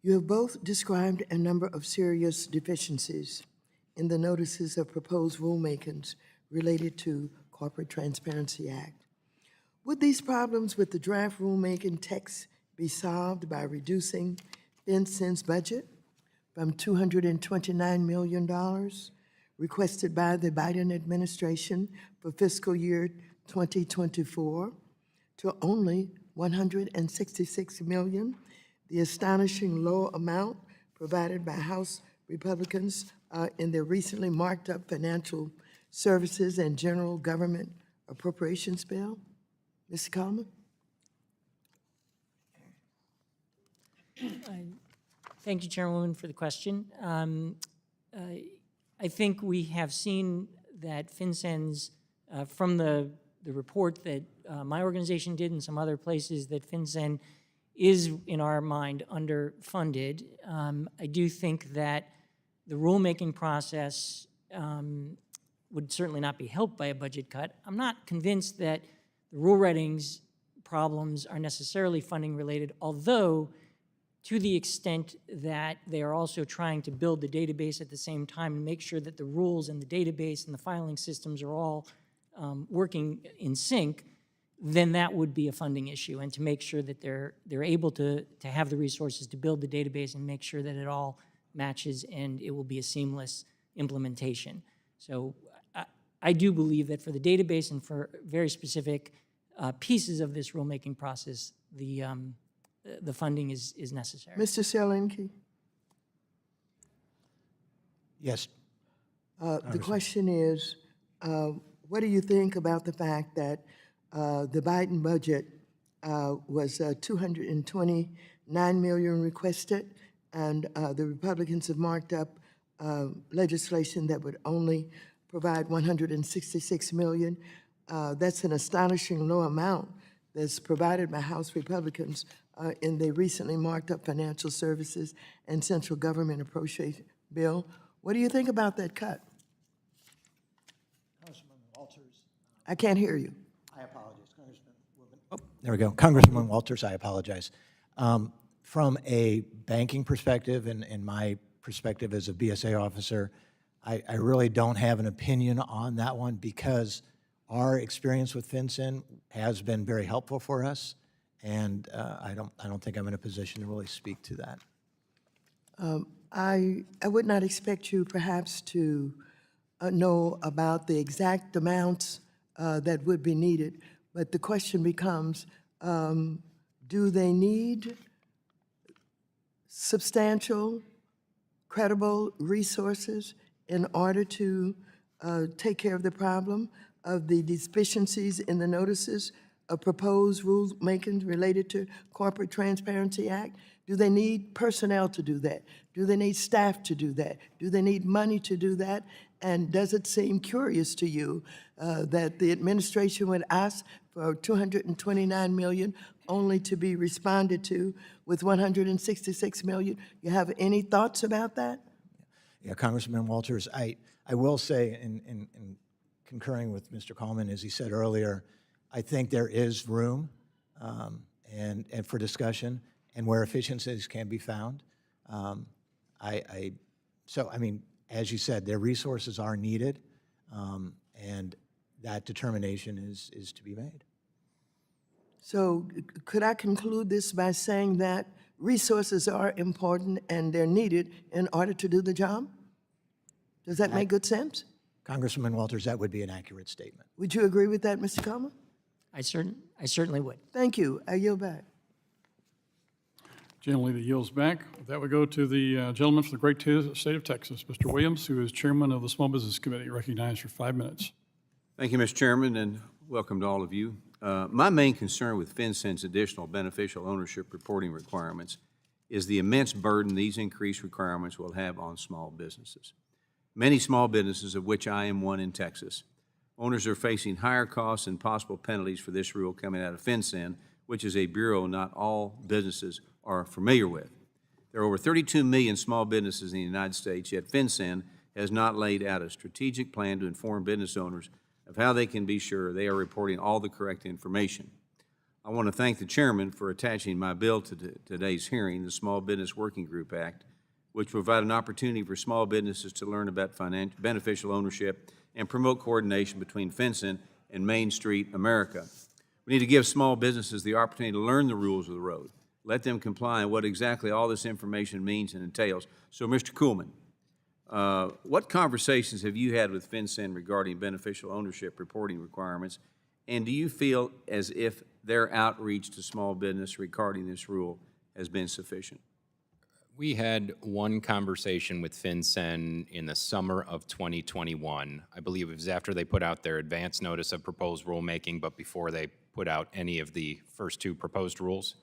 You have both described a number of serious deficiencies in the notices of proposed rulemakings related to Corporate Transparency Act. Would these problems with the draft rulemaking text be solved by reducing FinCEN's budget from $229 million requested by the Biden administration for fiscal year 2024 to only $166 million, the astonishing low amount provided by House Republicans in their recently marked up financial services and general government appropriations bill? Mr. Kuhlman? Thank you, Chairwoman, for the question. I think we have seen that FinCEN's, from the report that my organization did and some other places, that FinCEN is, in our mind, underfunded. I do think that the rulemaking process would certainly not be helped by a budget cut. I'm not convinced that the rule writings problems are necessarily funding related, although to the extent that they are also trying to build the database at the same time and make sure that the rules and the database and the filing systems are all working in sync, then that would be a funding issue, and to make sure that they're able to have the resources to build the database and make sure that it all matches and it will be a seamless implementation. So I do believe that for the database and for very specific pieces of this rulemaking process, the funding is necessary. Mr. Selenke? Yes. The question is, what do you think about the fact that the Biden budget was $229 million requested, and the Republicans have marked up legislation that would only provide $166 million. That's an astonishing low amount that's provided by House Republicans in the recently marked up financial services and central government appropriation bill. What do you think about that cut? Congressman Walters. I can't hear you. I apologize, Congressman. Oh, there we go. Congressman Walters, I apologize. From a banking perspective and my perspective as a BSA officer, I really don't have an opinion on that one because our experience with FinCEN has been very helpful for us, and I don't think I'm in a position to really speak to that. I would not expect you perhaps to know about the exact amounts that would be needed, but the question becomes, do they need substantial, credible resources in order to take care of the problem of the deficiencies in the notices of proposed rulemaking related to Corporate Transparency Act? Do they need personnel to do that? Do they need staff to do that? Do they need money to do that? And does it seem curious to you that the administration would ask for $229 million only to be responded to with $166 million? You have any thoughts about that? Yeah, Congressman Walters, I will say, in concurring with Mr. Kuhlman, as he said earlier, I think there is room and for discussion and where efficiencies can be found. So, I mean, as you said, their resources are needed, and that determination is to be made. So could I conclude this by saying that resources are important and they're needed in order to do the job? Does that make good sense? Congressman Walters, that would be an accurate statement. Would you agree with that, Mr. Kuhlman? I certainly would. Thank you. I yield back. Gentleman that yields back. With that, we go to the gentleman from the great state of Texas, Mr. Williams, who is chairman of the Small Business Committee, recognized for 5 minutes. Thank you, Mr. Chairman, and welcome to all of you. My main concern with FinCEN's additional beneficial ownership reporting requirements is the immense burden these increased requirements will have on small businesses. Many small businesses, of which I am one in Texas, owners are facing higher costs and possible penalties for this rule coming out of FinCEN, which is a bureau not all businesses are familiar with. There are over 32 million small businesses in the United States, yet FinCEN has not laid out a strategic plan to inform business owners of how they can be sure they are reporting all the correct information. I want to thank the chairman for attaching my bill to today's hearing, the Small Business Working Group Act, which will provide an opportunity for small businesses to learn about beneficial ownership and promote coordination between FinCEN and Main Street America. We need to give small businesses the opportunity to learn the rules of the road, let them comply and what exactly all this information means and entails. So, Mr. Kuhlman, what conversations have you had with FinCEN regarding beneficial ownership reporting requirements, and do you feel as if their outreach to small business regarding this rule has been sufficient? We had one conversation with FinCEN in the summer of 2021. I believe it was after they put out their advance notice of proposed rulemaking, but before they put out any of the first two proposed rules.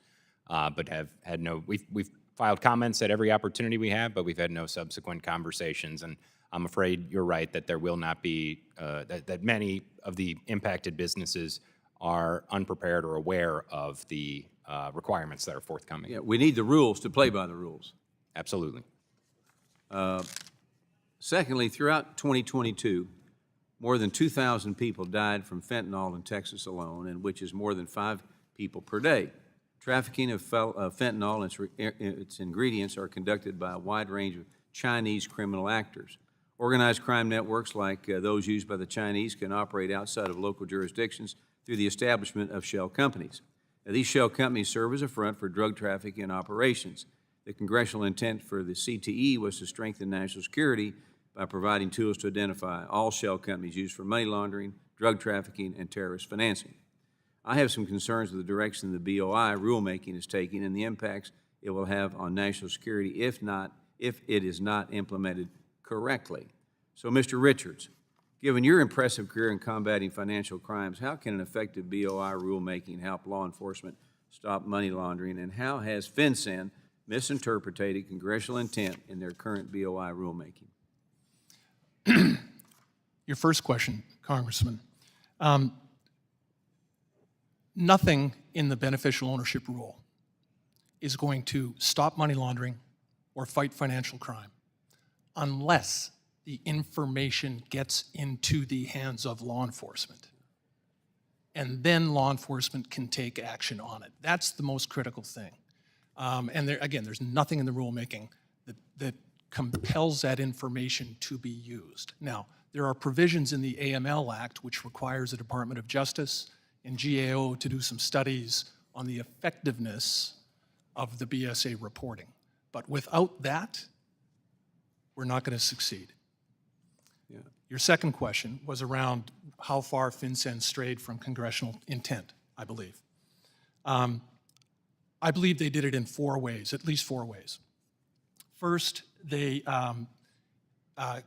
But have had no, we've filed comments at every opportunity we have, but we've had no subsequent conversations. And I'm afraid you're right that there will not be, that many of the impacted businesses are unprepared or aware of the requirements that are forthcoming. Yeah, we need the rules to play by the rules. Absolutely. Secondly, throughout 2022, more than 2,000 people died from fentanyl in Texas alone, and which is more than 5 people per day. Trafficking of fentanyl and its ingredients are conducted by a wide range of Chinese criminal actors. Organized crime networks like those used by the Chinese can operate outside of local jurisdictions through the establishment of shell companies. Now, these shell companies serve as a front for drug trafficking operations. The congressional intent for the CTE was to strengthen national security by providing tools to identify all shell companies used for money laundering, drug trafficking, and terrorist financing. I have some concerns with the direction the BOI rulemaking is taking and the impacts it will have on national security if it is not implemented correctly. So, Mr. Richards, given your impressive career in combating financial crimes, how can an effective BOI rulemaking help law enforcement stop money laundering, and how has FinCEN misinterpreted congressional intent in their current BOI rulemaking? Your first question, Congressman. Nothing in the beneficial ownership rule is going to stop money laundering or fight financial crime unless the information gets into the hands of law enforcement. And then law enforcement can take action on it. That's the most critical thing. And there, again, there's nothing in the rulemaking that compels that information to be used. Now, there are provisions in the AML Act which requires the Department of Justice and GAO to do some studies on the effectiveness of the BSA reporting. But without that, we're not going to succeed. Yeah. Your second question was around how far FinCEN's strayed from congressional intent, I believe. I believe they did it in 4 ways, at least 4 ways. First, they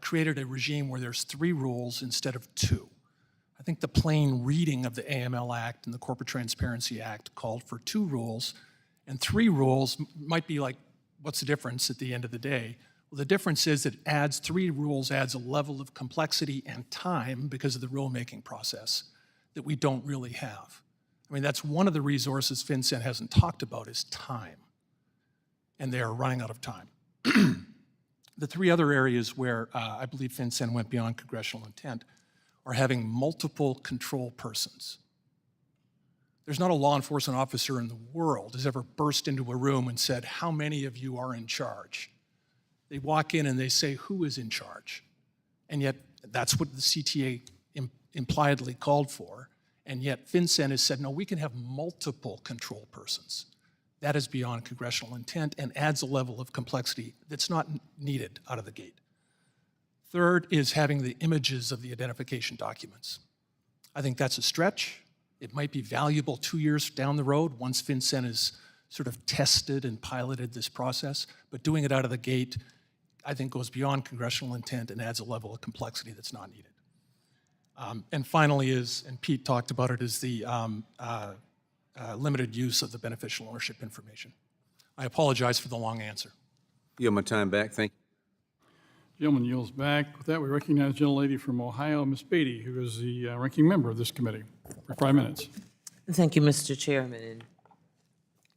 created a regime where there's 3 rules instead of 2. I think the plain reading of the AML Act and the Corporate Transparency Act called for 2 rules, and 3 rules might be like, what's the difference at the end of the day? Well, the difference is that 3 rules adds a level of complexity and time because of the rulemaking process that we don't really have. I mean, that's one of the resources FinCEN hasn't talked about is time, and they are running out of time. The 3 other areas where I believe FinCEN went beyond congressional intent are having multiple control persons. There's not a law enforcement officer in the world has ever burst into a room and said, how many of you are in charge? They walk in and they say, who is in charge? And yet, that's what the CTA impliedly called for. And yet, FinCEN has said, no, we can have multiple control persons. That is beyond congressional intent and adds a level of complexity that's not needed out of the gate. Third is having the images of the identification documents. I think that's a stretch. It might be valuable 2 years down the road once FinCEN has sort of tested and piloted this process, but doing it out of the gate, I think, goes beyond congressional intent and adds a level of complexity that's not needed. And finally is, and Pete talked about it, is the limited use of the beneficial ownership information. I apologize for the long answer. Yield my time back. Thank you. Gentleman yields back. With that, we recognize the gentlelady from Ohio, Ms. Beatty, who is the ranking member of this committee, for 5 minutes. Thank you, Mr. Chairman, and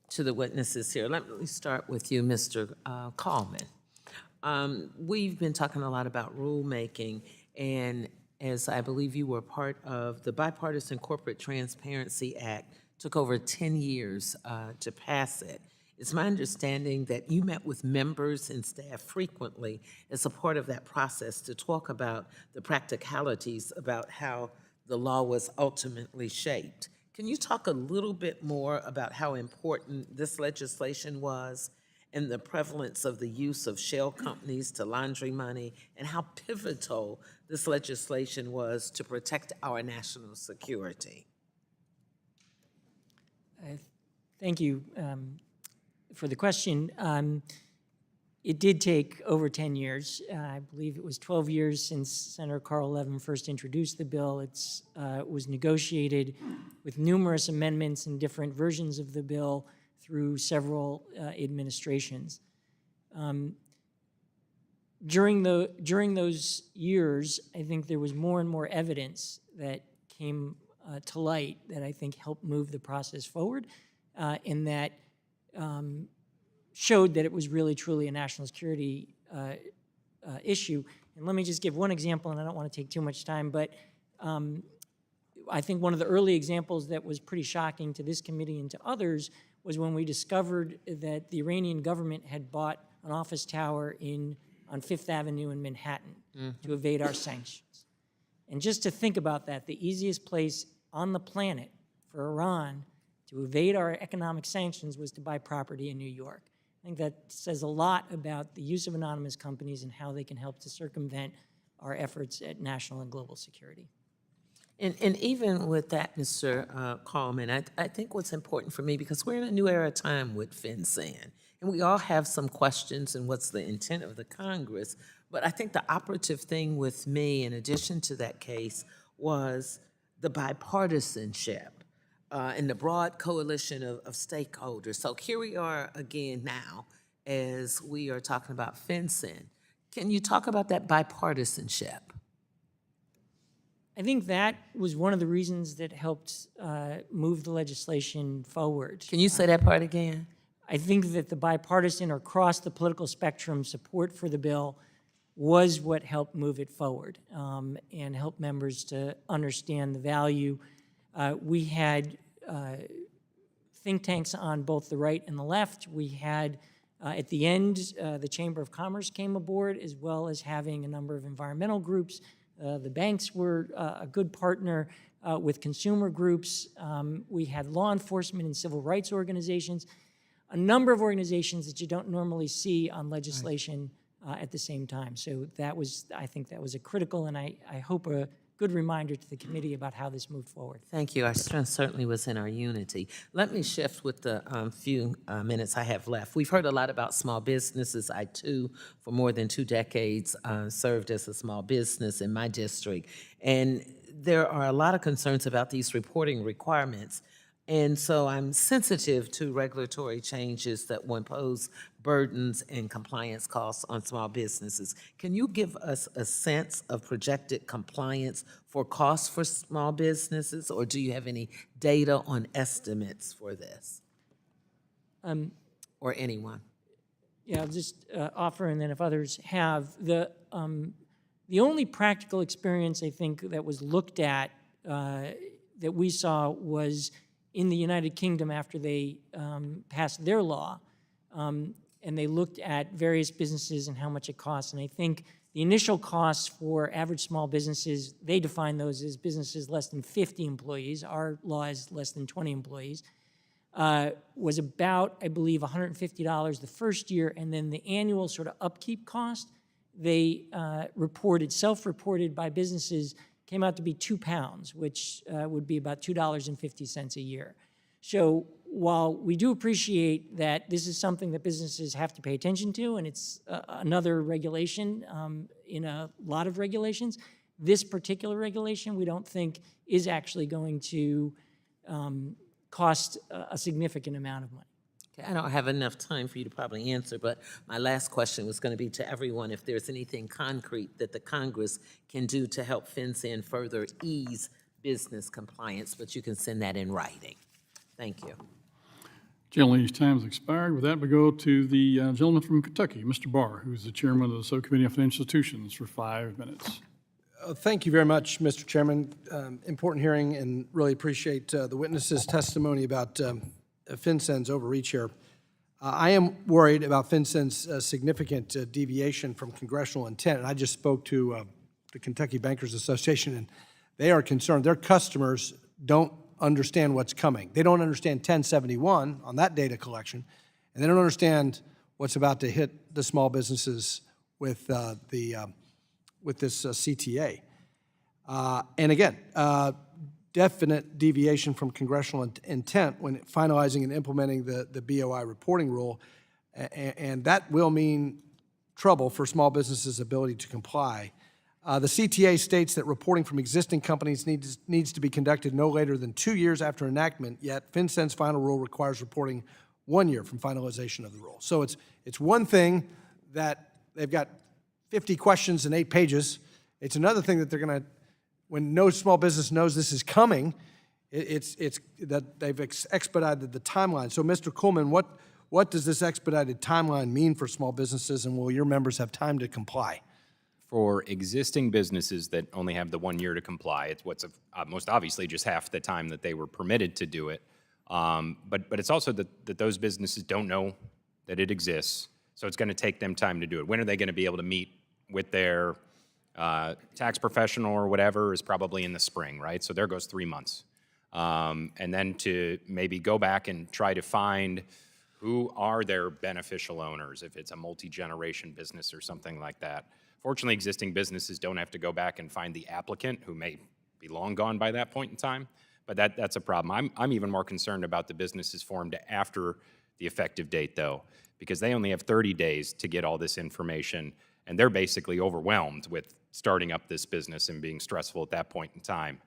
to the witnesses here. Let me start with you, Mr. Kuhlman. We've been talking a lot about rulemaking, and as I believe you were part of the Bipartisan Corporate Transparency Act, took over 10 years to pass it. It's my understanding that you met with members and staff frequently as a part of that process to talk about the practicalities about how the law was ultimately shaped. Can you talk a little bit more about how important this legislation was and the prevalence of the use of shell companies to launder money, and how pivotal this legislation was to protect our national security? Thank you for the question. It did take over 10 years. I believe it was 12 years since Senator Carl Levin first introduced the bill. It was negotiated with numerous amendments and different versions of the bill through several administrations. During those years, I think there was more and more evidence that came to light that I think helped move the process forward, and that showed that it was really truly a national security issue. And let me just give one example, and I don't want to take too much time, but I think one of the early examples that was pretty shocking to this committee and to others was when we discovered that the Iranian government had bought an office tower on Fifth Avenue in Manhattan to evade our sanctions. And just to think about that, the easiest place on the planet for Iran to evade our economic sanctions was to buy property in New York. I think that says a lot about the use of anonymous companies and how they can help to circumvent our efforts at national and global security. And even with that, Mr. Kuhlman, I think what's important for me, because we're in a new era of time with FinCEN, and we all have some questions and what's the intent of the Congress, but I think the operative thing with me, in addition to that case, was the bipartisanship and the broad coalition of stakeholders. So here we are again now as we are talking about FinCEN. Can you talk about that bipartisanship? I think that was one of the reasons that helped move the legislation forward. Can you say that part again? I think that the bipartisan or across the political spectrum support for the bill was what helped move it forward and help members to understand the value. We had think tanks on both the right and the left. We had, at the end, the Chamber of Commerce came aboard, as well as having a number of environmental groups The banks were a good partner with consumer groups. We had law enforcement and civil rights organizations, a number of organizations that you don't normally see on legislation at the same time. So that was, I think that was a critical and I hope a good reminder to the committee about how this moved forward. Thank you. Our strength certainly was in our unity. Let me shift with the few minutes I have left. We've heard a lot about small businesses. I, too, for more than 2 decades, served as a small business in my district. And there are a lot of concerns about these reporting requirements. And so I'm sensitive to regulatory changes that will impose burdens and compliance costs on small businesses. Can you give us a sense of projected compliance for costs for small businesses, or do you have any data on estimates for this? Or anyone? Yeah, I'll just offer, and then if others have, the only practical experience I think that was looked at that we saw was in the United Kingdom after they passed their law, and they looked at various businesses and how much it costs. And I think the initial costs for average small businesses, they define those as businesses less than 50 employees. Our law is less than 20 employees. Was about, I believe, $150 the first year, and then the annual sort of upkeep cost, they reported, self-reported by businesses, came out to be £2, which would be about $2.50 a year. So while we do appreciate that this is something that businesses have to pay attention to, and it's another regulation in a lot of regulations, this particular regulation we don't think is actually going to cost a significant amount of money. I don't have enough time for you to probably answer, but my last question was going to be to everyone if there's anything concrete that the Congress can do to help FinCEN further ease business compliance, but you can send that in writing. Thank you. Gentleman's time has expired. With that, we go to the gentleman from Kentucky, Mr. Barr, who's the chairman of the Subcommittee on Financial Institutions, for 5 minutes. Thank you very much, Mr. Chairman. Important hearing, and really appreciate the witnesses' testimony about FinCEN's overreach here. I am worried about FinCEN's significant deviation from congressional intent, and I just spoke to the Kentucky Bankers Association, and they are concerned. Their customers don't understand what's coming. They don't understand 1071 on that data collection, and they don't understand what's about to hit the small businesses with this CTA. And again, definite deviation from congressional intent when finalizing and implementing the BOI reporting rule, and that will mean trouble for small businesses' ability to comply. The CTA states that reporting from existing companies needs to be conducted no later than 2 years after enactment, yet FinCEN's final rule requires reporting 1 year from finalization of the rule. So it's one thing that they've got 50 questions and 8 pages. It's another thing that they're going to, when no small business knows this is coming, it's that they've expedited the timeline. So, Mr. Kuhlman, what does this expedited timeline mean for small businesses, and will your members have time to comply? For existing businesses that only have the 1 year to comply, it's what's most obviously just half the time that they were permitted to do it. But it's also that those businesses don't know that it exists, so it's going to take them time to do it. When are they going to be able to meet with their tax professional or whatever is probably in the spring, right? So there goes 3 months. And then to maybe go back and try to find who are their beneficial owners, if it's a multi-generation business or something like that. Fortunately, existing businesses don't have to go back and find the applicant, who may be long gone by that point in time, but that's a problem. I'm even more concerned about the businesses formed after the effective date, though, because they only have 30 days to get all this information, and they're basically overwhelmed with starting up this business and being stressful at that point in time.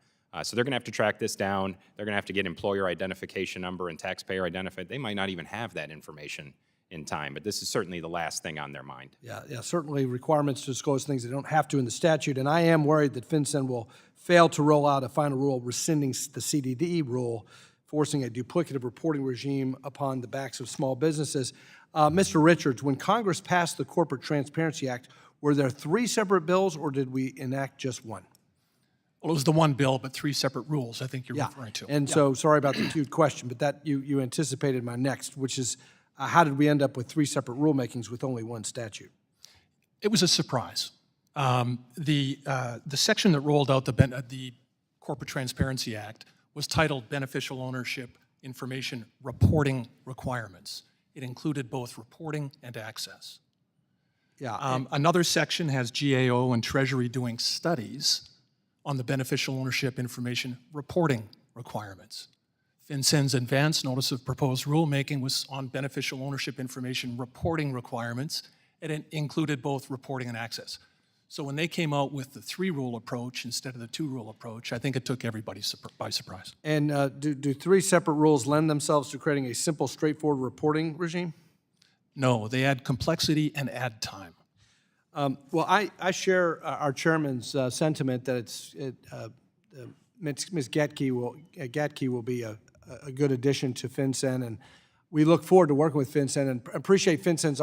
So they're going to have to track this down. They're going to have to get employer identification number and taxpayer identification. They might not even have that information in time, but this is certainly the last thing on their mind. Yeah, certainly requirements to disclose things they don't have to in the statute, and I am worried that FinCEN will fail to roll out a final rule rescinding the CDD rule, forcing a duplicative reporting regime upon the backs of small businesses. Mr. Richards, when Congress passed the Corporate Transparency Act, were there 3 separate bills, or did we enact just one? Well, it was the one bill, but 3 separate rules I think you're referring to. And so, sorry about the 2 question, but that you anticipated my next, which is how did we end up with 3 separate rulemakings with only 1 statute? It was a surprise. The section that rolled out the Corporate Transparency Act was titled Beneficial Ownership Information Reporting Requirements. It included both reporting and access. Yeah. Another section has GAO and Treasury doing studies on the beneficial ownership information reporting requirements. FinCEN's advance notice of proposed rulemaking was on beneficial ownership information reporting requirements, and it included both reporting and access. So when they came out with the 3-rule approach instead of the 2-rule approach, I think it took everybody by surprise. And do 3 separate rules lend themselves to creating a simple, straightforward reporting regime? No, they add complexity and add time. Well, I share our chairman's sentiment that Ms. Gatke will be a good addition to FinCEN, and we look forward to working with FinCEN and appreciate FinCEN's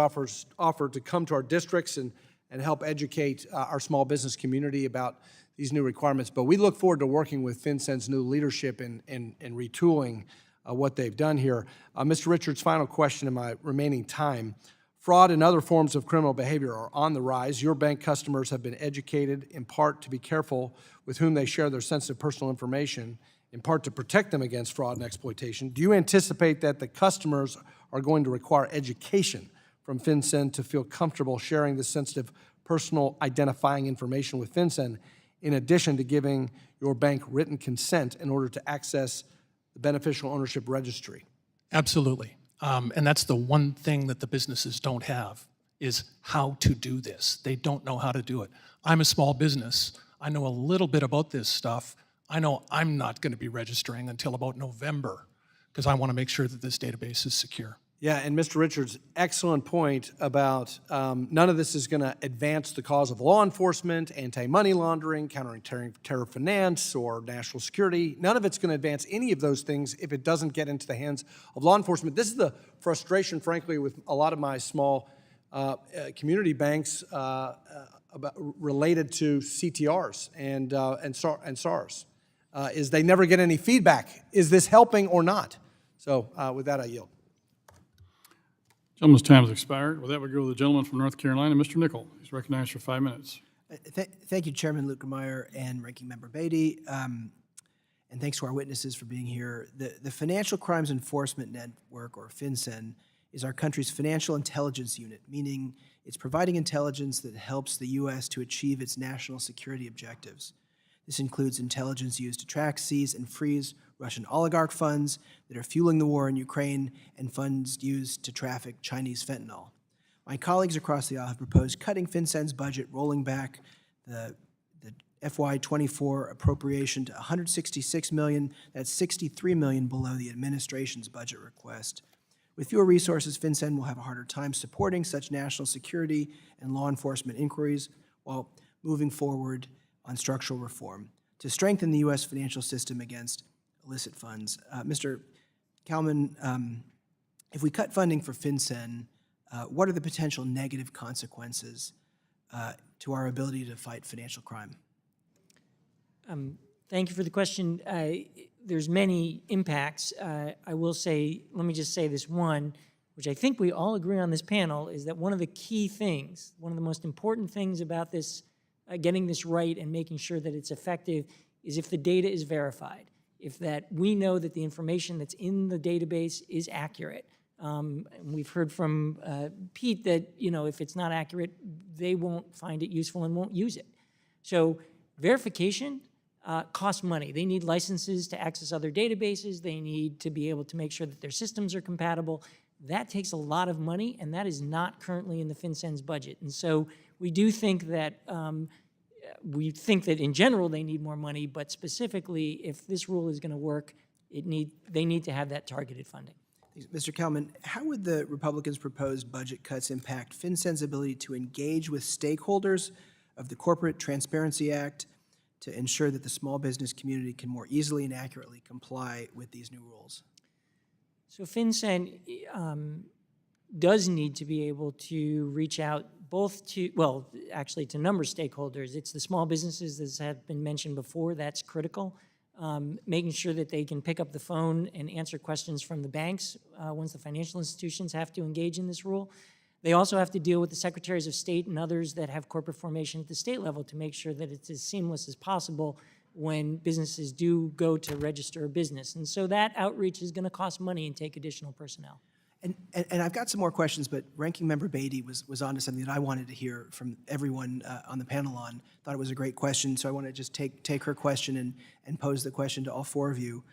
offer to come to our districts and help educate our small business community about these new requirements. But we look forward to working with FinCEN's new leadership and retooling what they've done here. Mr. Richards, final question in my remaining time. Fraud and other forms of criminal behavior are on the rise. Your bank customers have been educated in part to be careful with whom they share their sensitive personal information, in part to protect them against fraud and exploitation. Do you anticipate that the customers are going to require education from FinCEN to feel comfortable sharing this sensitive personal identifying information with FinCEN, in addition to giving your bank written consent in order to access the beneficial ownership registry? Absolutely. And that's the one thing that the businesses don't have, is how to do this. They don't know how to do it. I'm a small business. I know a little bit about this stuff. I know I'm not going to be registering until about November because I want to make sure that this database is secure. Yeah, and Mr. Richards, excellent point about none of this is going to advance the cause of law enforcement, anti-money laundering, countering terror finance, or national security. None of it's going to advance any of those things if it doesn't get into the hands of law enforcement. This is the frustration, frankly, with a lot of my small community banks related to CTRs and SARS, is they never get any feedback. Is this helping or not? So with that, I yield. Gentleman's time has expired. With that, we go to the gentleman from North Carolina, Mr. Nickel. He's recognized for 5 minutes. Thank you, Chairman Luetkemeyer and Ranking Member Beatty, and thanks to our witnesses for being here. The Financial Crimes Enforcement Network, or FinCEN, is our country's financial intelligence unit, meaning it's providing intelligence that helps the U.S. to achieve its national security objectives. This includes intelligence used to track, seize, and freeze Russian oligarch funds that are fueling the war in Ukraine and funds used to traffic Chinese fentanyl. My colleagues across the aisle have proposed cutting FinCEN's budget, rolling back the FY24 appropriation to $166 million. That's $63 million below the administration's budget request. With fewer resources, FinCEN will have a harder time supporting such national security and law enforcement inquiries while moving forward on structural reform to strengthen the U.S. financial system against illicit funds. Mr. Kuhlman, if we cut funding for FinCEN, what are the potential negative consequences to our ability to fight financial crime? Thank you for the question. There's many impacts. I will say, let me just say this one, which I think we all agree on this panel, is that one of the key things, one of the most important things about this, getting this right and making sure that it's effective, is if the data is verified, if that we know that the information that's in the database is accurate. And we've heard from Pete that, you know, if it's not accurate, they won't find it useful and won't use it. So verification costs money. They need licenses to access other databases. They need to be able to make sure that their systems are compatible. That takes a lot of money, and that is not currently in the FinCEN's budget. And so we do think that in general they need more money, but specifically, if this rule is going to work, they need to have that targeted funding. Mr. Kuhlman, how would the Republicans' proposed budget cuts impact FinCEN's ability to engage with stakeholders of the Corporate Transparency Act to ensure that the small business community can more easily and accurately comply with these new rules? So FinCEN does need to be able to reach out both to, well, actually to a number of stakeholders. It's the small businesses, as have been mentioned before, that's critical. Making sure that they can pick up the phone and answer questions from the banks once the financial institutions have to engage in this rule. They also have to deal with the secretaries of state and others that have corporate formation at the state level to make sure that it's as seamless as possible when businesses do go to register a business. And so that outreach is going to cost money and take additional personnel. And I've got some more questions, but Ranking Member Beatty was on to something that I wanted to hear from everyone on the panel on. Thought it was a great question, so I want to just take her question and pose the question to all four of you.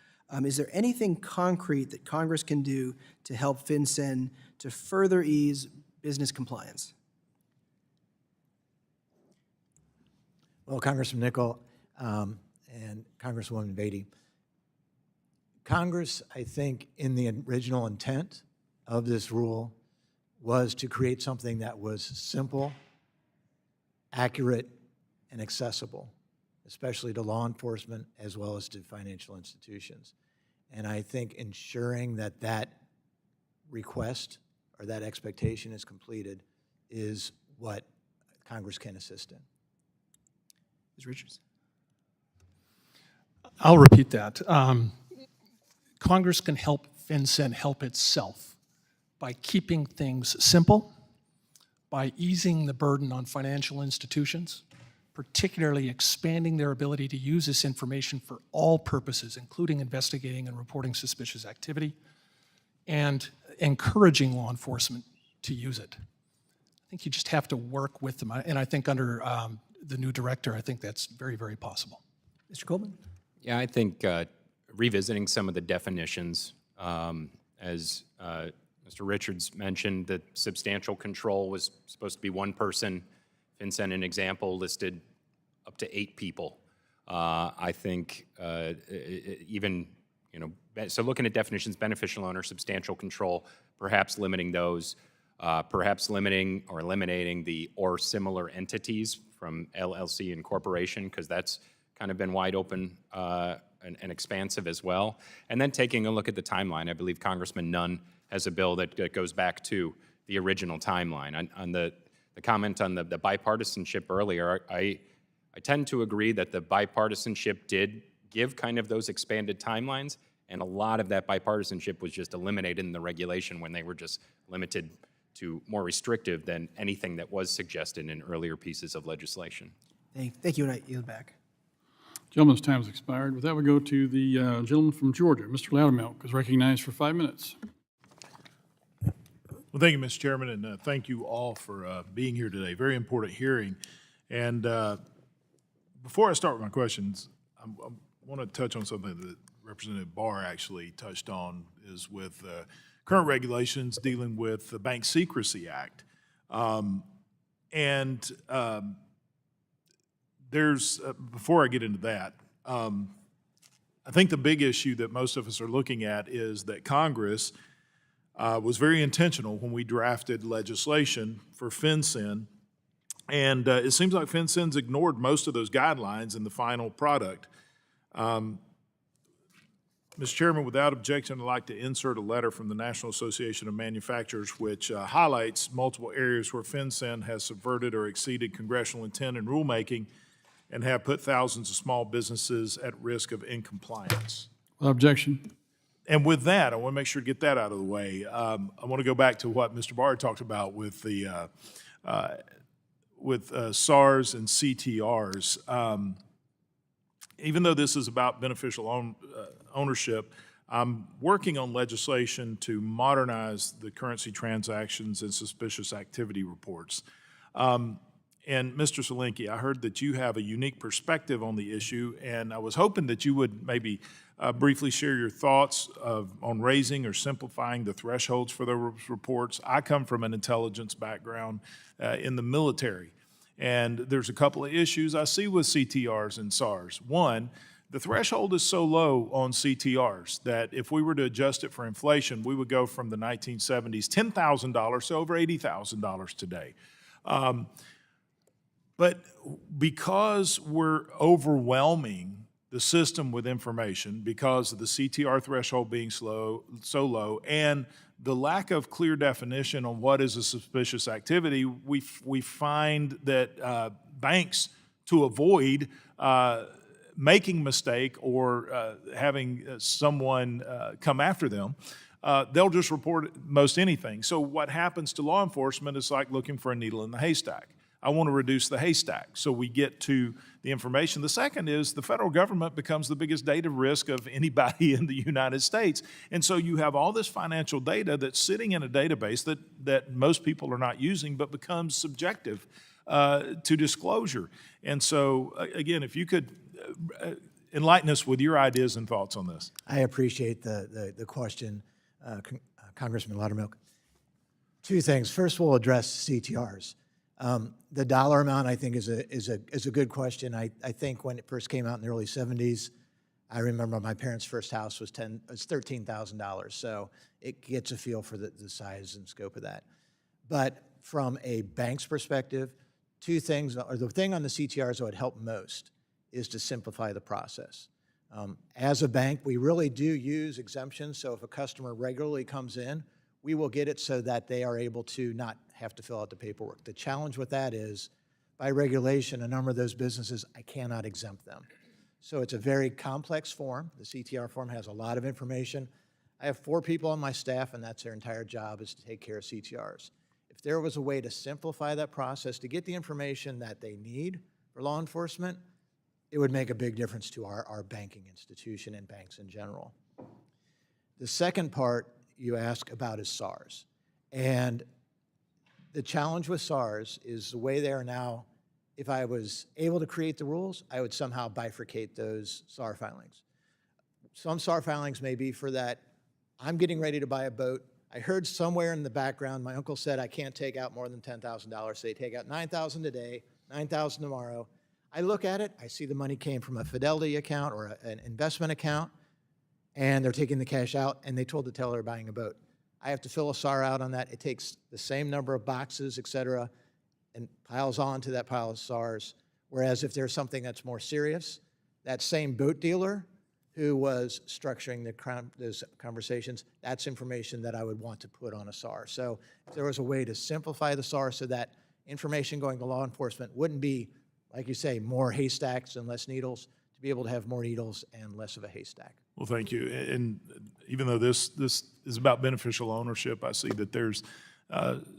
Is there anything concrete that Congress can do to help FinCEN to further ease business compliance? Well, Congressman Nickel and Congresswoman Beatty, Congress, I think, in the original intent of this rule was to create something that was simple, accurate, and accessible, especially to law enforcement as well as to financial institutions. And I think ensuring that that request or that expectation is completed is what Congress can assist in. Ms. Richards? I'll repeat that. Congress can help FinCEN help itself by keeping things simple, by easing the burden on financial institutions, particularly expanding their ability to use this information for all purposes, including investigating and reporting suspicious activity, and encouraging law enforcement to use it. I think you just have to work with them, and I think under the new director, I think that's very, very possible. Mr. Kuhlman? Yeah, I think revisiting some of the definitions, as Mr. Richards mentioned, that substantial control was supposed to be one person. FinCEN, an example, listed up to 8 people. I think even, so looking at definitions, beneficial owner, substantial control, perhaps limiting those, perhaps limiting or eliminating the or similar entities from LLC and corporation, because that's kind of been wide open and expansive as well. And then taking a look at the timeline. I believe Congressman Nunn has a bill that goes back to the original timeline. On the comment on the bipartisanship earlier, I tend to agree that the bipartisanship did give kind of those expanded timelines, and a lot of that bipartisanship was just eliminated in the regulation when they were just limited to more restrictive than anything that was suggested in earlier pieces of legislation. Thank you, and I yield back. Gentleman's time has expired. With that, we go to the gentleman from Georgia. Mr. Loudermilk is recognized for 5 minutes. Well, thank you, Mr. Chairman, and thank you all for being here today. Very important hearing. And before I start with my questions, I want to touch on something that Representative Barr actually touched on, is with current regulations dealing with the Bank Secrecy Act. Before I get into that, I think the big issue that most of us are looking at is that Congress was very intentional when we drafted legislation for FinCEN, and it seems like FinCEN's ignored most of those guidelines in the final product. Mr. Chairman, without objection, I'd like to insert a letter from the National Association of Manufacturers which highlights multiple areas where FinCEN has subverted or exceeded congressional intent in rulemaking and have put thousands of small businesses at risk of incompliance. Without objection. And with that, I want to make sure to get that out of the way. I want to go back to what Mr. Barr talked about with the SARs and CTRs. Even though this is about beneficial ownership, I'm working on legislation to modernize the currency transactions and suspicious activity reports. And Mr. Selenke, I heard that you have a unique perspective on the issue, and I was hoping that you would maybe briefly share your thoughts on raising or simplifying the thresholds for those reports. I come from an intelligence background in the military, and there's a couple of issues I see with CTRs and SARs. One, the threshold is so low on CTRs that if we were to adjust it for inflation, we would go from the 1970s $10,000 to over $80,000 today. But because we're overwhelming the system with information because of the CTR threshold being so low and the lack of clear definition on what is a suspicious activity, we find that banks, to avoid making a mistake or having someone come after them, they'll just report most anything. So what happens to law enforcement is like looking for a needle in the haystack. I want to reduce the haystack so we get to the information. The second is the federal government becomes the biggest data risk of anybody in the United States. And so you have all this financial data that's sitting in a database that most people are not using but becomes subjective to disclosure. And so, again, if you could enlighten us with your ideas and thoughts on this. I appreciate the question, Congressman Laudermilk. Two things. First, we'll address CTRs. The dollar amount, I think, is a good question. I think when it first came out in the early 70s, I remember my parents' first house was $13,000. So it gets a feel for the size and scope of that. But from a bank's perspective, two things, or the thing on the CTRs that would help most is to simplify the process. As a bank, we really do use exemptions. So if a customer regularly comes in, we will get it so that they are able to not have to fill out the paperwork. The challenge with that is, by regulation, a number of those businesses, I cannot exempt them. So it's a very complex form. The CTR form has a lot of information. I have 4 people on my staff, and that's their entire job, is to take care of CTRs. If there was a way to simplify that process to get the information that they need for law enforcement, it would make a big difference to our banking institution and banks in general. The second part you ask about is SARs. And the challenge with SARs is the way they are now. If I was able to create the rules, I would somehow bifurcate those SAR filings. Some SAR filings may be for that, I'm getting ready to buy a boat. I heard somewhere in the background, my uncle said I can't take out more than $10,000. So they take out $9,000 today, $9,000 tomorrow. I look at it, I see the money came from a Fidelity account or an investment account, and they're taking the cash out, and they told the teller they're buying a boat. I have to fill a SAR out on that. It takes the same number of boxes, et cetera, and piles on to that pile of SARs. Whereas if there's something that's more serious, that same boat dealer who was structuring those conversations, that's information that I would want to put on a SAR. So if there was a way to simplify the SAR so that information going to law enforcement wouldn't be, like you say, more haystacks and less needles, to be able to have more needles and less of a haystack. Well, thank you. And even though this is about beneficial ownership, I see that there's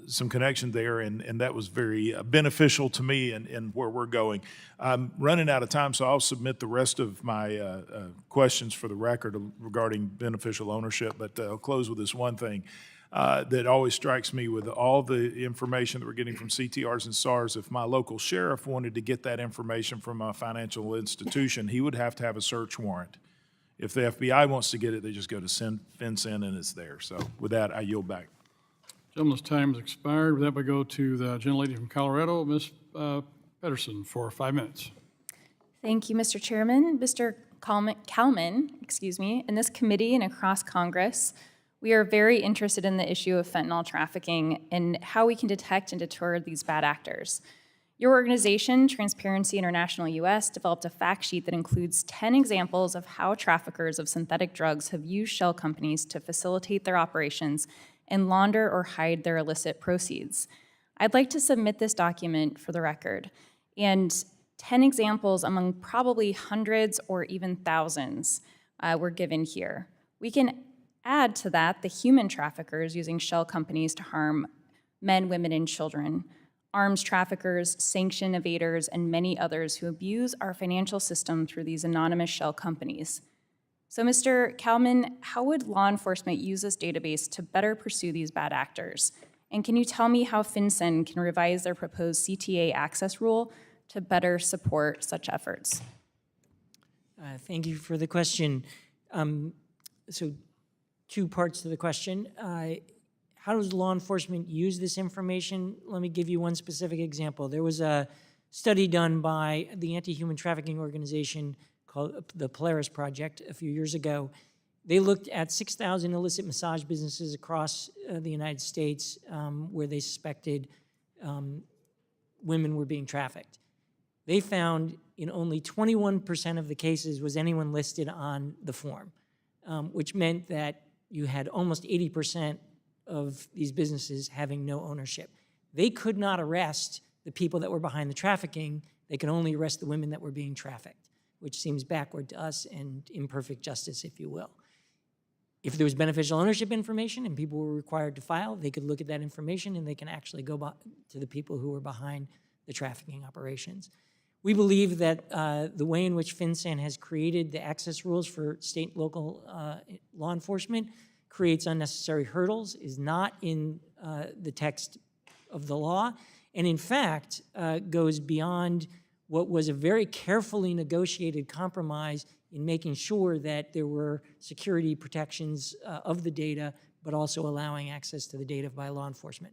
some connection there, and that was very beneficial to me and where we're going. I'm running out of time, so I'll submit the rest of my questions for the record regarding beneficial ownership, but I'll close with this one thing. That always strikes me with all the information that we're getting from CTRs and SARs. If my local sheriff wanted to get that information from a financial institution, he would have to have a search warrant. If the FBI wants to get it, they just go to FinCEN and it's there. So with that, I yield back. Gentleman's time has expired. With that, we go to the gentlelady from Colorado, Ms. Pedersen, for 5 minutes. Thank you, Mr. Chairman. Mr. Kuhlman, in this committee and across Congress, we are very interested in the issue of fentanyl trafficking and how we can detect and deter these bad actors. Your organization, Transparency International US, developed a fact sheet that includes 10 examples of how traffickers of synthetic drugs have used shell companies to facilitate their operations and launder or hide their illicit proceeds. I'd like to submit this document for the record, and 10 examples among probably hundreds or even thousands were given here. We can add to that the human traffickers using shell companies to harm men, women, and children, arms traffickers, sanction evaders, and many others who abuse our financial system through these anonymous shell companies. So, Mr. Kuhlman, how would law enforcement use this database to better pursue these bad actors? And can you tell me how FinCEN can revise their proposed CTA access rule to better support such efforts? Thank you for the question. So 2 parts to the question. How does law enforcement use this information? Let me give you one specific example. There was a study done by the anti-human trafficking organization called the Polaris Project a few years ago. They looked at 6,000 illicit massage businesses across the United States where they suspected women were being trafficked. They found in only 21% of the cases was anyone listed on the form, which meant that you had almost 80% of these businesses having no ownership. They could not arrest the people that were behind the trafficking. They could only arrest the women that were being trafficked, which seems backward to us and imperfect justice, if you will. If there was beneficial ownership information and people were required to file, they could look at that information and they can actually go to the people who are behind the trafficking operations. We believe that the way in which FinCEN has created the access rules for state and local law enforcement creates unnecessary hurdles, is not in the text of the law, and in fact goes beyond what was a very carefully negotiated compromise in making sure that there were security protections of the data, but also allowing access to the data by law enforcement.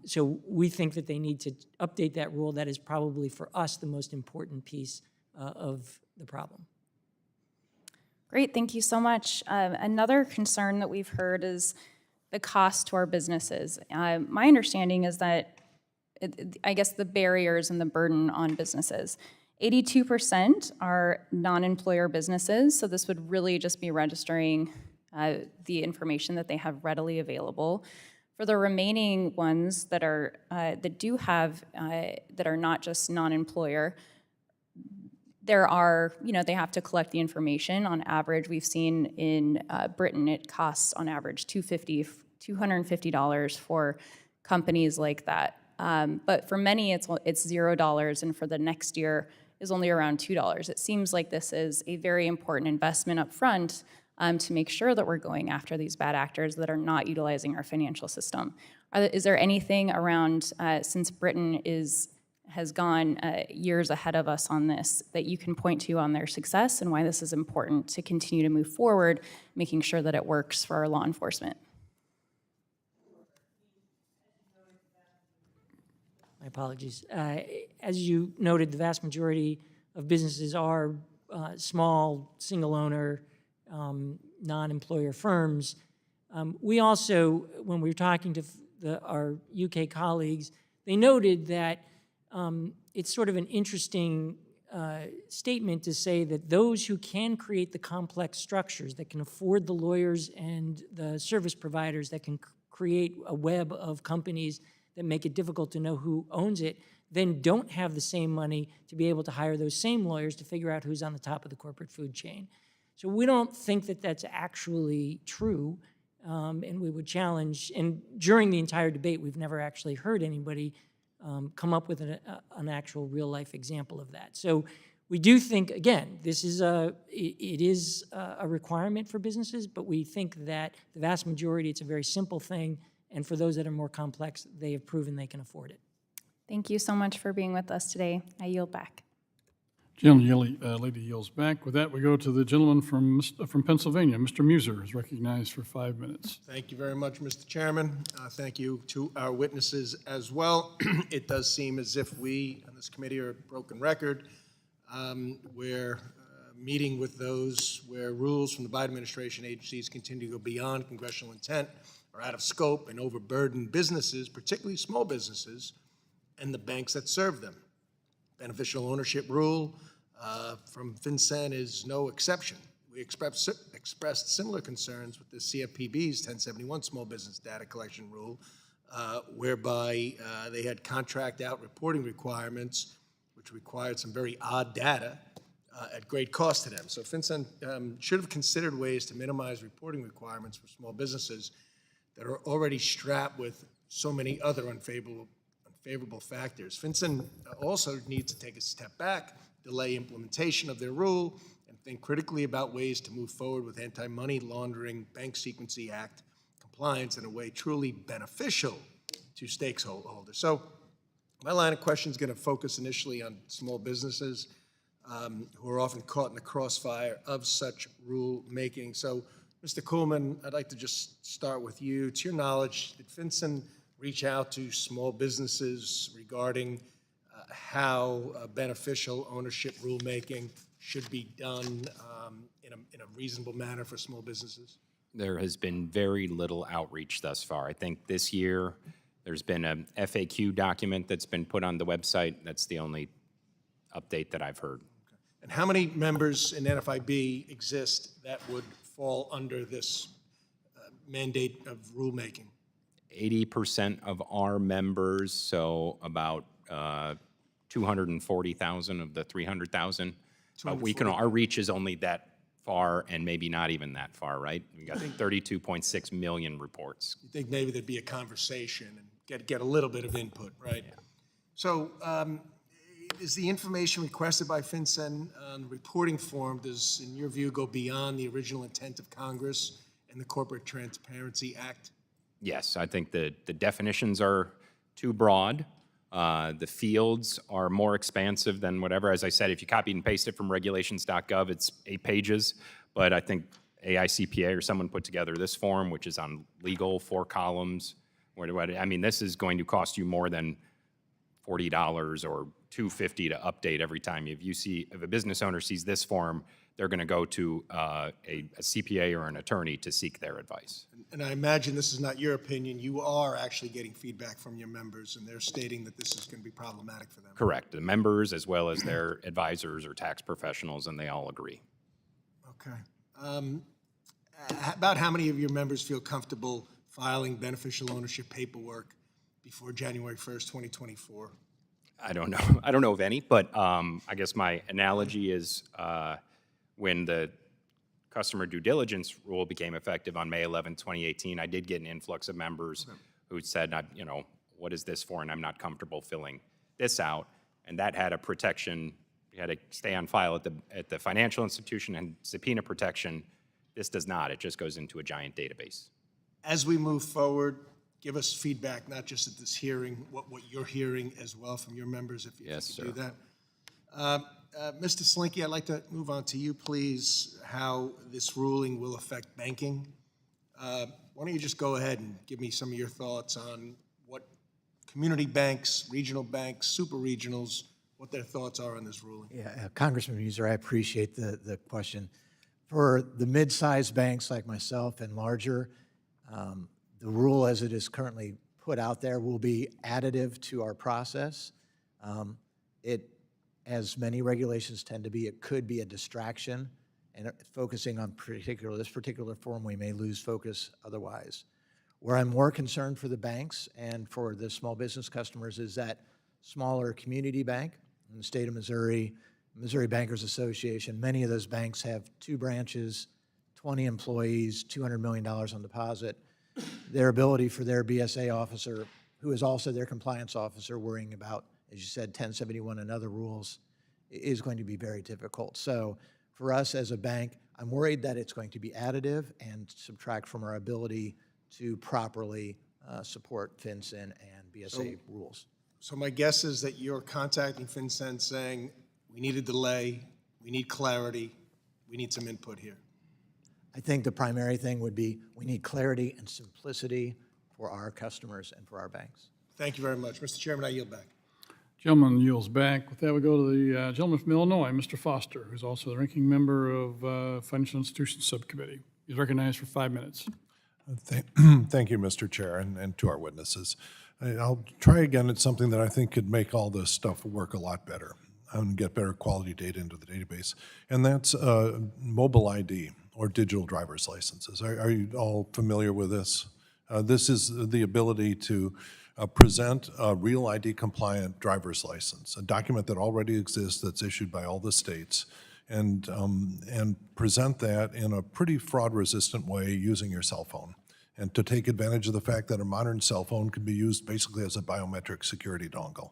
So we think that they need to update that rule. That is probably, for us, the most important piece of the problem. Great, thank you so much. Another concern that we've heard is the cost to our businesses. My understanding is that, I guess, the barriers and the burden on businesses. 82% are non-employer businesses, so this would really just be registering the information that they have readily available. For the remaining ones that are that do have that are not just non-employer, there are, they have to collect the information. On average, we've seen in Britain it costs on average $250 for companies like that. But for many, it's $0, and for the next year is only around $2. It seems like this is a very important investment up front to make sure that we're going after these bad actors that are not utilizing our financial system. Is there anything around, since Britain has gone years ahead of us on this, that you can point to on their success and why this is important to continue to move forward, making sure that it works for our law enforcement? My apologies. As you noted, the vast majority of businesses are small, single-owner, non-employer firms. We also, when we were talking to our UK colleagues, they noted that it's sort of an interesting statement to say that those who can create the complex structures, that can afford the lawyers and the service providers, that can create a web of companies that make it difficult to know who owns it, then don't have the same money to be able to hire those same lawyers to figure out who's on the top of the corporate food chain. So we don't think that that's actually true, and we would challenge, and during the entire debate, we've never actually heard anybody come up with an actual real-life example of that. So we do think, again, it is a requirement for businesses, but we think that the vast majority, it's a very simple thing, and for those that are more complex, they have proven they can afford it. Thank you so much for being with us today. I yield back. Lady yields back. With that, we go to the gentleman from Pennsylvania. Mr. Muser is recognized for 5 minutes. Thank you very much, Mr. Chairman. Thank you to our witnesses as well. It does seem as if we on this committee are a broken record. We're meeting with those where rules from the Biden administration agencies continue to go beyond congressional intent, are out of scope, and overburden businesses, particularly small businesses, and the banks that serve them. Beneficial ownership rule from FinCEN is no exception. We expressed similar concerns with the CFPB's 1071 small business data collection rule, whereby they had contract out reporting requirements, which required some very odd data at great cost to them. So FinCEN should have considered ways to minimize reporting requirements for small businesses that are already strapped with so many other unfavorable factors. FinCEN also needs to take a step back, delay implementation of their rule, and think critically about ways to move forward with Anti-Money Laundering Bank Secrecy Act compliance in a way truly beneficial to stakeholders. So my line of question is going to focus initially on small businesses who are often caught in the crossfire of such rule making. So, Mr. Kuhlman, I'd like to just start with you. To your knowledge, did FinCEN reach out to small businesses regarding how beneficial ownership rulemaking should be done in a reasonable manner for small businesses? There has been very little outreach thus far. I think this year there's been a FAQ document that's been put on the website. That's the only update that I've heard. And how many members in NFIB exist that would fall under this mandate of rulemaking? 80% of our members, so about 240,000 of the 300,000. Our reach is only that far and maybe not even that far, right? We got 32.6 million reports. You think maybe there'd be a conversation and get a little bit of input, right? So is the information requested by FinCEN on the reporting form, does, in your view, go beyond the original intent of Congress and the Corporate Transparency Act? Yes, I think the definitions are too broad. The fields are more expansive than whatever. As I said, if you copy and paste it from regulations.gov, it's 8 pages. But I think AICPA or someone put together this form, which is on legal, 4 columns. I mean, this is going to cost you more than $40 or $250 to update every time. If a business owner sees this form, they're going to go to a CPA or an attorney to seek their advice. And I imagine this is not your opinion. You are actually getting feedback from your members, and they're stating that this is going to be problematic for them. Correct. The members as well as their advisors or tax professionals, and they all agree. Okay. About how many of your members feel comfortable filing beneficial ownership paperwork before January 1st, 2024? I don't know. I don't know of any, but I guess my analogy is when the customer due diligence rule became effective on May 11, 2018, I did get an influx of members who said, you know, what is this for? And I'm not comfortable filling this out. And that had a protection. You had to stay on file at the financial institution and subpoena protection. This does not. It just goes into a giant database. As we move forward, give us feedback, not just at this hearing, what you're hearing as well from your members, if you could do that. Mr. Selenke, I'd like to move on to you, please, how this ruling will affect banking. Why don't you just go ahead and give me some of your thoughts on what community banks, regional banks, super regionals, what their thoughts are on this ruling? Yeah, Congressman Muser, I appreciate the question. For the mid-sized banks like myself and larger, the rule as it is currently put out there will be additive to our process. As many regulations tend to be, it could be a distraction, and focusing on this particular form, we may lose focus otherwise. Where I'm more concerned for the banks and for the small business customers is that smaller community bank in the state of Missouri, Missouri Bankers Association, many of those banks have 2 branches, 20 employees, $200 million on deposit. Their ability for their BSA officer, who is also their compliance officer, worrying about, as you said, 1071 and other rules, is going to be very difficult. So for us as a bank, I'm worried that it's going to be additive and subtract from our ability to properly support FinCEN and BSA rules. So my guess is that you're contacting FinCEN saying, we need a delay, we need clarity, we need some input here. I think the primary thing would be we need clarity and simplicity for our customers and for our banks. Thank you very much. Mr. Chairman, I yield back. Gentleman yields back. With that, we go to the gentleman from Illinois, Mr. Foster, who's also the ranking member of Financial Institutions Subcommittee. He's recognized for 5 minutes. Thank you, Mr. Chair, and to our witnesses. I'll try again at something that I think could make all this stuff work a lot better and get better quality data into the database, and that's mobile ID or digital driver's licenses. Are you all familiar with this? This is the ability to present a real ID compliant driver's license, a document that already exists that's issued by all the states, and present that in a pretty fraud resistant way using your cell phone, and to take advantage of the fact that a modern cell phone can be used basically as a biometric security dongle.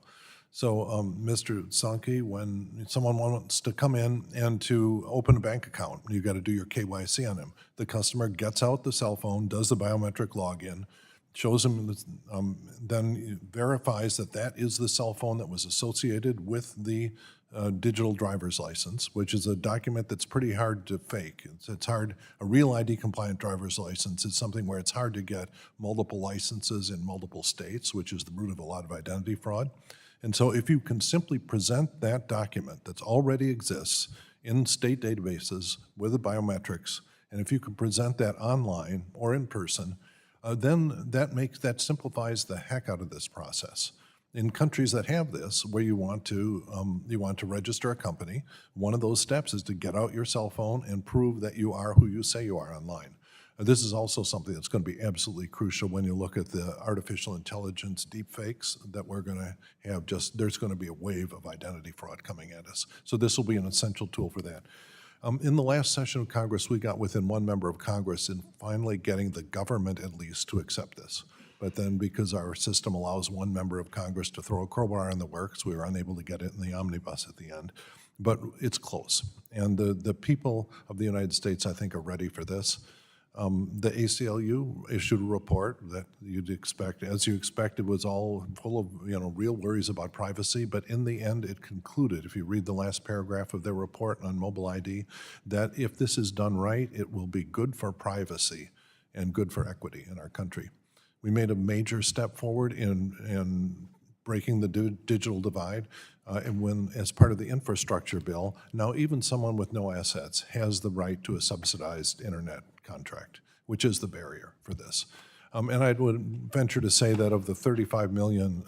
So, Mr. Selenke, when someone wants to come in and to open a bank account, you've got to do your KYC on them. The customer gets out the cell phone, does the biometric login, shows them, then verifies that that is the cell phone that was associated with the digital driver's license, which is a document that's pretty hard to fake. It's hard. A real ID compliant driver's license is something where it's hard to get multiple licenses in multiple states, which is the root of a lot of identity fraud. And so if you can simply present that document that already exists in state databases with the biometrics, and if you can present that online or in person, then that simplifies the heck out of this process. In countries that have this, where you want to register a company, one of those steps is to get out your cell phone and prove that you are who you say you are online. This is also something that's going to be absolutely crucial when you look at the artificial intelligence deepfakes that we're going to have. There's going to be a wave of identity fraud coming at us. So this will be an essential tool for that. In the last session of Congress, we got within one member of Congress in finally getting the government at least to accept this. But then because our system allows one member of Congress to throw a crowbar in the works, we were unable to get it in the omnibus at the end. But it's close. And the people of the United States, I think, are ready for this. The ACLU issued a report that you'd expect, as you expected, was all full of real worries about privacy, but in the end it concluded, if you read the last paragraph of their report on mobile ID, that if this is done right, it will be good for privacy and good for equity in our country. We made a major step forward in breaking the digital divide, and when, as part of the infrastructure bill, now even someone with no assets has the right to a subsidized internet contract, which is the barrier for this. And I would venture to say that of the 35 million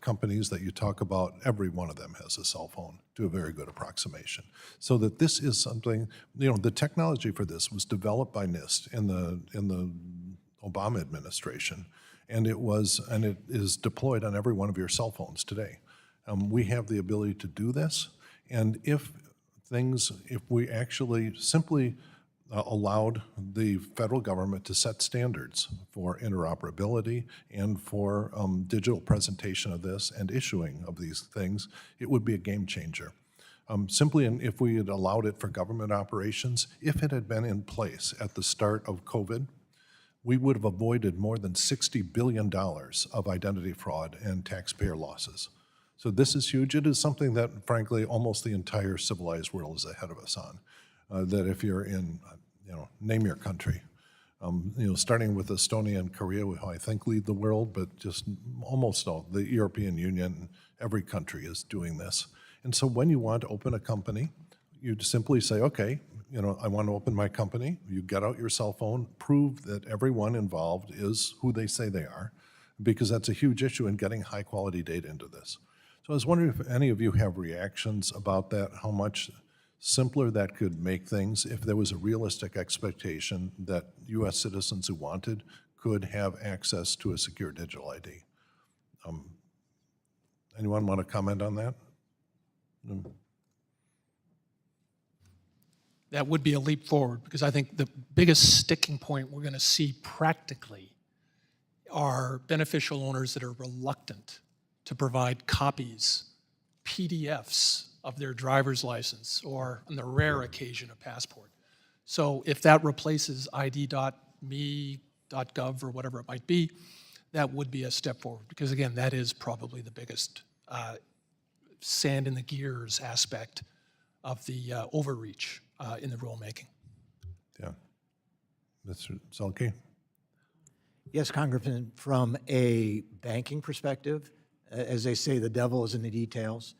companies that you talk about, every one of them has a cell phone, to a very good approximation. So that this is something, the technology for this was developed by NIST in the Obama administration, and it is deployed on every one of your cell phones today. We have the ability to do this, and if we actually simply allowed the federal government to set standards for interoperability and for digital presentation of this and issuing of these things, it would be a game changer. Simply, if we had allowed it for government operations, if it had been in place at the start of COVID, we would have avoided more than $60 billion of identity fraud and taxpayer losses. So this is huge. It is something that, frankly, almost the entire civilized world is ahead of us on. That if you're in, name your country, starting with Estonia and Korea, who I think lead the world, but just almost all, the European Union, every country is doing this. And so when you want to open a company, you simply say, okay, I want to open my company. You get out your cell phone, prove that everyone involved is who they say they are, because that's a huge issue in getting high quality data into this. So I was wondering if any of you have reactions about that, how much simpler that could make things if there was a realistic expectation that U.S. citizens who wanted could have access to a secure digital ID. Anyone want to comment on that? That would be a leap forward, because I think the biggest sticking point we're going to see practically are beneficial owners that are reluctant to provide copies, PDFs of their driver's license, or on the rare occasion a passport. So if that replaces id.me.gov or whatever it might be, that would be a step forward, because again, that is probably the biggest sand in the gears aspect of the overreach in the rulemaking. Yeah. Mr. Selenke? Yes, Congressman, from a banking perspective, as they say, the devil is in the details.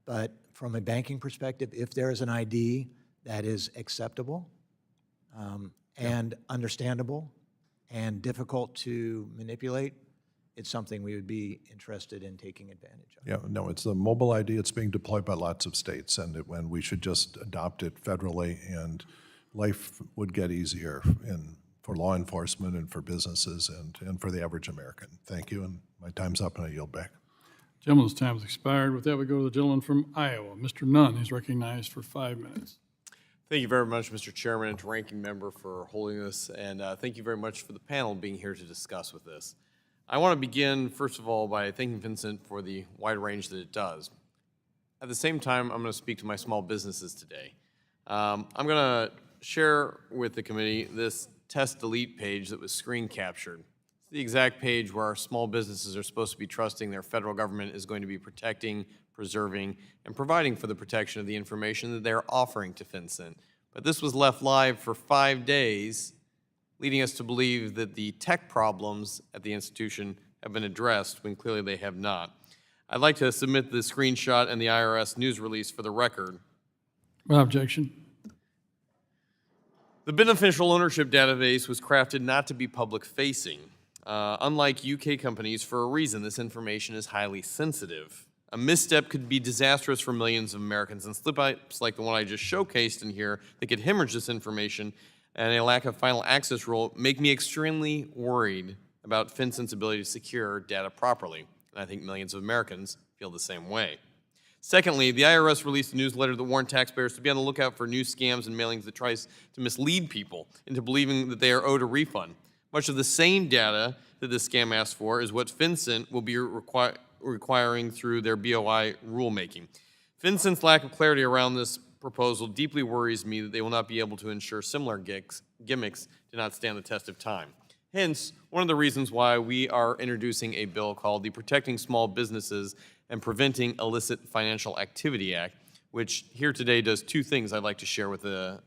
But from a banking perspective, if there is an ID that is acceptable and understandable and difficult to manipulate, it's something we would be interested in taking advantage of. Yeah, no, it's the mobile ID. It's being deployed by lots of states, and when we should just adopt it federally, and life would get easier for law enforcement and for businesses and for the average American. Thank you, and my time's up, and I yield back. Gentleman's time has expired. With that, we go to the gentleman from Iowa, Mr. Nunn. He's recognized for 5 minutes. Thank you very much, Mr. Chairman, and to Ranking Member for holding this, and thank you very much for the panel being here to discuss with this. I want to begin, first of all, by thanking FinCEN for the wide range that it does. At the same time, I'm going to speak to my small businesses today. I'm going to share with the committee this test delete page that was screen captured. It's the exact page where our small businesses are supposed to be trusting their federal government is going to be protecting, preserving, and providing for the protection of the information that they're offering to FinCEN. But this was left live for 5 days, leading us to believe that the tech problems at the institution have been addressed when clearly they have not. I'd like to submit the screenshot and the IRS news release for the record. Without objection. The beneficial ownership database was crafted not to be public-facing. Unlike UK companies, for a reason, this information is highly sensitive. A misstep could be disastrous for millions of Americans, and slip-ups like the one I just showcased in here that could hemorrhage this information and a lack of final access rule make me extremely worried about FinCEN's ability to secure data properly. And I think millions of Americans feel the same way. Secondly, the IRS released a newsletter that warned taxpayers to be on the lookout for new scams and mailings that tries to mislead people into believing that they are owed a refund. Much of the same data that this scam asked for is what FinCEN will be requiring through their BOI rulemaking. FinCEN's lack of clarity around this proposal deeply worries me that they will not be able to ensure similar gimmicks do not stand the test of time. Hence, one of the reasons why we are introducing a bill called the Protecting Small Businesses and Preventing Illicit Financial Activity Act, which here today does two things I'd like to share with the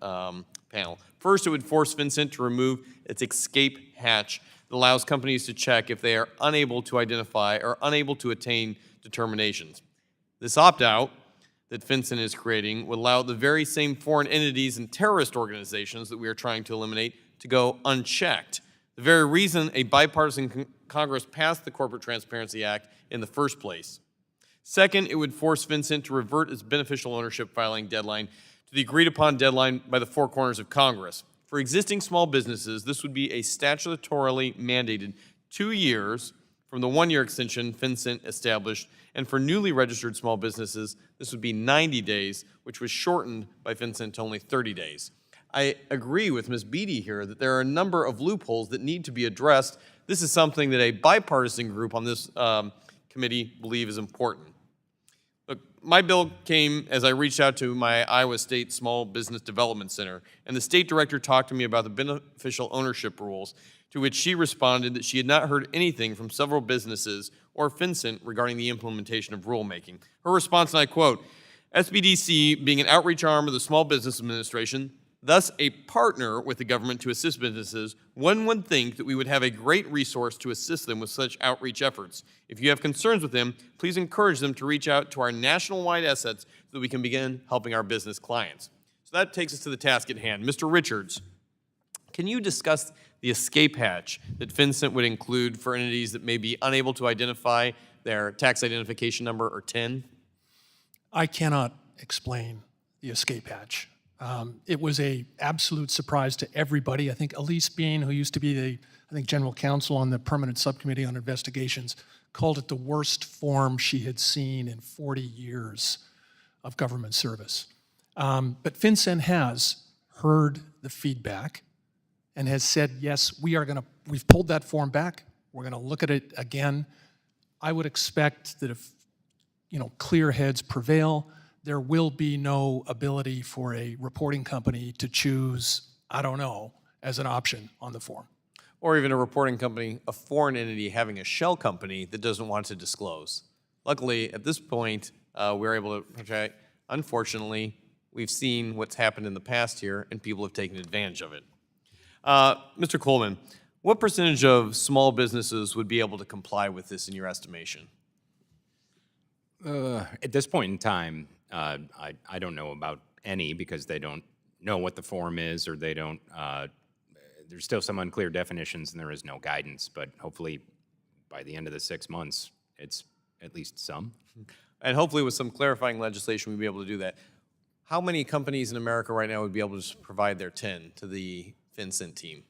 panel. First, it would force FinCEN to remove its escape hatch that allows companies to check if they are unable to identify or unable to attain determinations. This opt-out that FinCEN is creating would allow the very same foreign entities and terrorist organizations that we are trying to eliminate to go unchecked. The very reason a bipartisan Congress passed the Corporate Transparency Act in the first place. Second, it would force FinCEN to revert its beneficial ownership filing deadline to the agreed-upon deadline by the four corners of Congress. For existing small businesses, this would be a statutorily mandated 2 years from the 1-year extension FinCEN established, and for newly registered small businesses, this would be 90 days, which was shortened by FinCEN to only 30 days. I agree with Ms. Beatty here that there are a number of loopholes that need to be addressed. This is something that a bipartisan group on this committee believe is important. Look, my bill came as I reached out to my Iowa State Small Business Development Center, and the state director talked to me about the beneficial ownership rules, to which she responded that she had not heard anything from several businesses or FinCEN regarding the implementation of rulemaking. Her response, and I quote, SBDC being an outreach arm of the Small Business Administration, thus a partner with the government to assist businesses, one would think that we would have a great resource to assist them with such outreach efforts. If you have concerns with them, please encourage them to reach out to our national-wide assets so that we can begin helping our business clients. So that takes us to the task at hand. Mr. Richards, can you discuss the escape hatch that FinCEN would include for entities that may be unable to identify their tax identification number or TIN? I cannot explain the escape hatch. It was an absolute surprise to everybody. I think Elise Bean, who used to be the, general counsel on the permanent subcommittee on investigations, called it the worst form she had seen in 40 years of government service. But FinCEN has heard the feedback and has said, yes, we've pulled that form back. We're gonna look at it again. I would expect that if, clear heads prevail, there will be no ability for a reporting company to choose, I don't know, as an option on the form. Or even a reporting company, a foreign entity having a shell company that doesn't want to disclose. Luckily, at this point, we're able to, unfortunately, we've seen what's happened in the past here, and people have taken advantage of it. Mr. Kuhlman, what percentage of small businesses would be able to comply with this in your estimation? At this point in time, I don't know about any because they don't know what the form is, or they don't, there's still some unclear definitions and there is no guidance, but hopefully by the end of the 6 months, it's at least some. And hopefully with some clarifying legislation, we'll be able to do that. How many companies in America right now would be able to provide their TIN to the FinCEN team?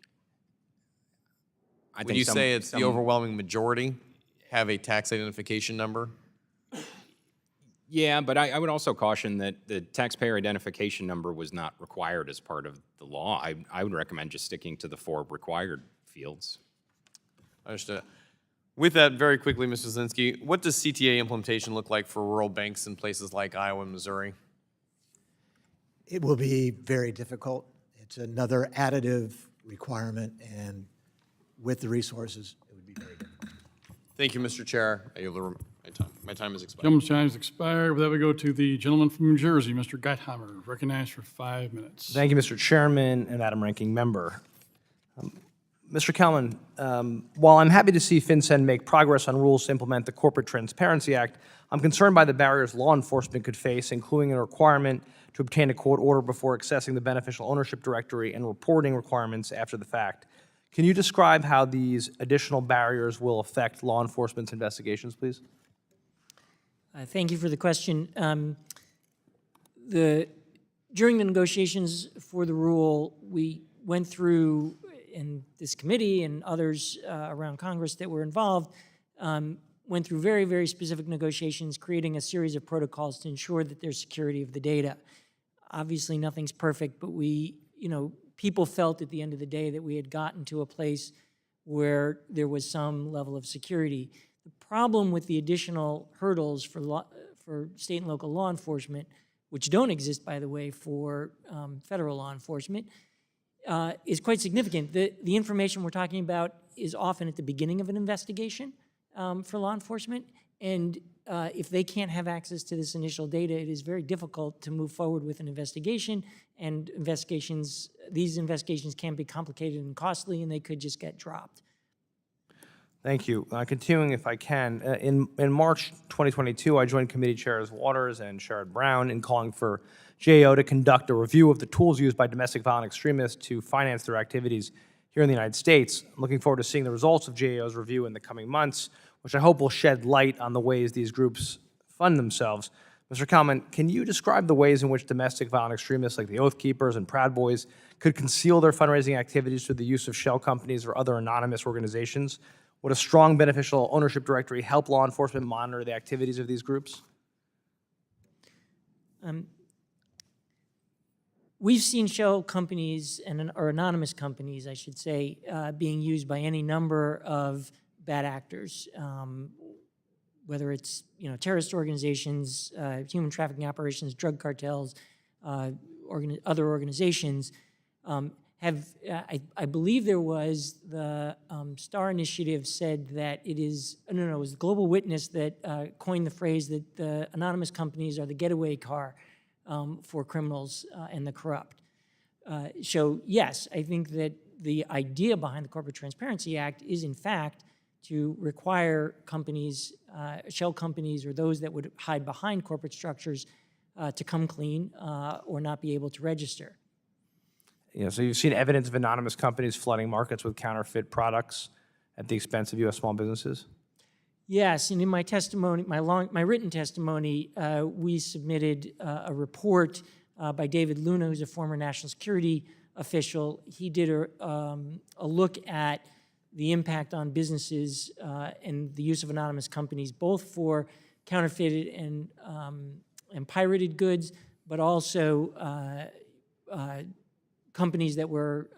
Would you say it's the overwhelming majority have a tax identification number? Yeah, but I would also caution that the taxpayer identification number was not required as part of the law. I would recommend just sticking to the 4 required fields. Understood. With that, very quickly, Mr. Selenke, what does CTA implementation look like for rural banks in places like Iowa and Missouri? It will be very difficult. It's another additive requirement, and with the resources, it would be very difficult. Thank you, Mr. Chair. I yield the room. My time has expired. Gentleman's time has expired. With that, we go to the gentleman from New Jersey, Mr. Geitheimer, recognized for 5 minutes. Thank you, Mr. Chairman and Madam Ranking Member. Mr. Kuhlman, while I'm happy to see FinCEN make progress on rules to implement the Corporate Transparency Act, I'm concerned by the barriers law enforcement could face, including a requirement to obtain a court order before accessing the beneficial ownership directory and reporting requirements after the fact. Can you describe how these additional barriers will affect law enforcement's investigations, please? Thank you for the question. During the negotiations for the rule, we went through, in this committee and others around Congress that were involved, went through very, very specific negotiations, creating a series of protocols to ensure that there's security of the data. Obviously, nothing's perfect, but people felt at the end of the day that we had gotten to a place where there was some level of security. The problem with the additional hurdles for state and local law enforcement, which don't exist, by the way, for federal law enforcement, is quite significant. The information we're talking about is often at the beginning of an investigation for law enforcement, and if they can't have access to this initial data, it is very difficult to move forward with an investigation, and these investigations can be complicated and costly, and they could just get dropped. Thank you. Continuing, if I can, in March 2022, I joined committee chairs Waters and Sherrod Brown in calling for GAO to conduct a review of the tools used by domestic violent extremists to finance their activities here in the United States. I'm looking forward to seeing the results of GAO's review in the coming months, which I hope will shed light on the ways these groups fund themselves. Mr. Kuhlman, can you describe the ways in which domestic violent extremists like the Oath Keepers and Proud Boys could conceal their fundraising activities through the use of shell companies or other anonymous organizations? Would a strong beneficial ownership directory help law enforcement monitor the activities of these groups? We've seen shell companies, or anonymous companies, I should say, being used by any number of bad actors, whether it's terrorist organizations, human trafficking operations, drug cartels, other organizations. I believe there was the STAR initiative said that it was the Global Witness that coined the phrase that the anonymous companies are the getaway car for criminals and the corrupt. So yes, I think that the idea behind the Corporate Transparency Act is in fact to require companies, shell companies or those that would hide behind corporate structures to come clean or not be able to register. So you've seen evidence of anonymous companies flooding markets with counterfeit products at the expense of U.S. small businesses? Yes, and in my testimony, my written testimony, we submitted a report by David Luna, who's a former national security official. He did a look at the impact on businesses and the use of anonymous companies, both for counterfeited and pirated goods, but also companies that were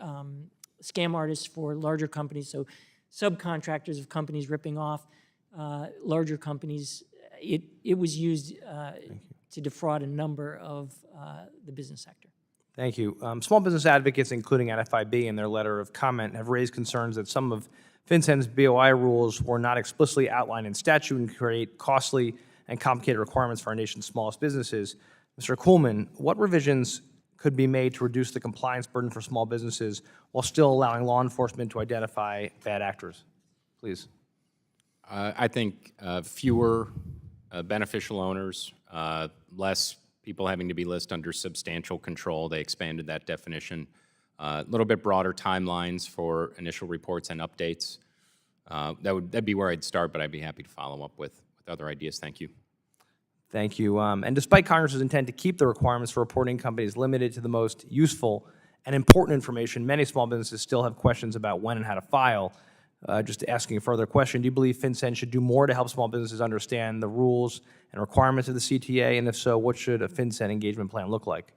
scam artists for larger companies, so subcontractors of companies ripping off larger companies. It was used to defraud a number of the business sector. Thank you. Small business advocates, including NFIB, in their letter of comment, have raised concerns that some of FinCEN's BOI rules were not explicitly outlined in statute and create costly and complicated requirements for our nation's smallest businesses. Mr. Kuhlman, what revisions could be made to reduce the compliance burden for small businesses while still allowing law enforcement to identify bad actors? Please. I think fewer beneficial owners, less people having to be listed under substantial control. They expanded that definition. A little bit broader timelines for initial reports and updates. That'd be where I'd start, but I'd be happy to follow up with other ideas. Thank you. Thank you. And despite Congress's intent to keep the requirements for reporting companies limited to the most useful and important information, many small businesses still have questions about when and how to file. Just asking a further question, do you believe FinCEN should do more to help small businesses understand the rules and requirements of the CTA? And if so, what should a FinCEN engagement plan look like?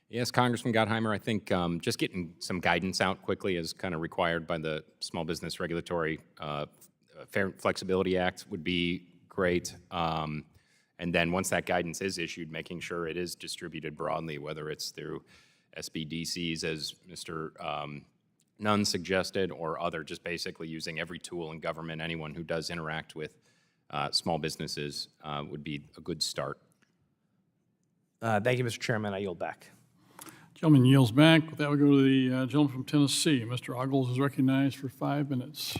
Yes, Congressman Gottheimer, I think just getting some guidance out quickly as kind of required by the Small Business Regulatory Fair Flexibility Act would be great. And then once that guidance is issued, making sure it is distributed broadly, whether it's through SBDCs, as Mr. Nunn suggested, or other, just basically using every tool in government. Anyone who does interact with small businesses would be a good start. Thank you, Mr. Chairman. I yield back. Gentleman yields back. With that, we go to the gentleman from Tennessee. Mr. Ogles is recognized for 5 minutes.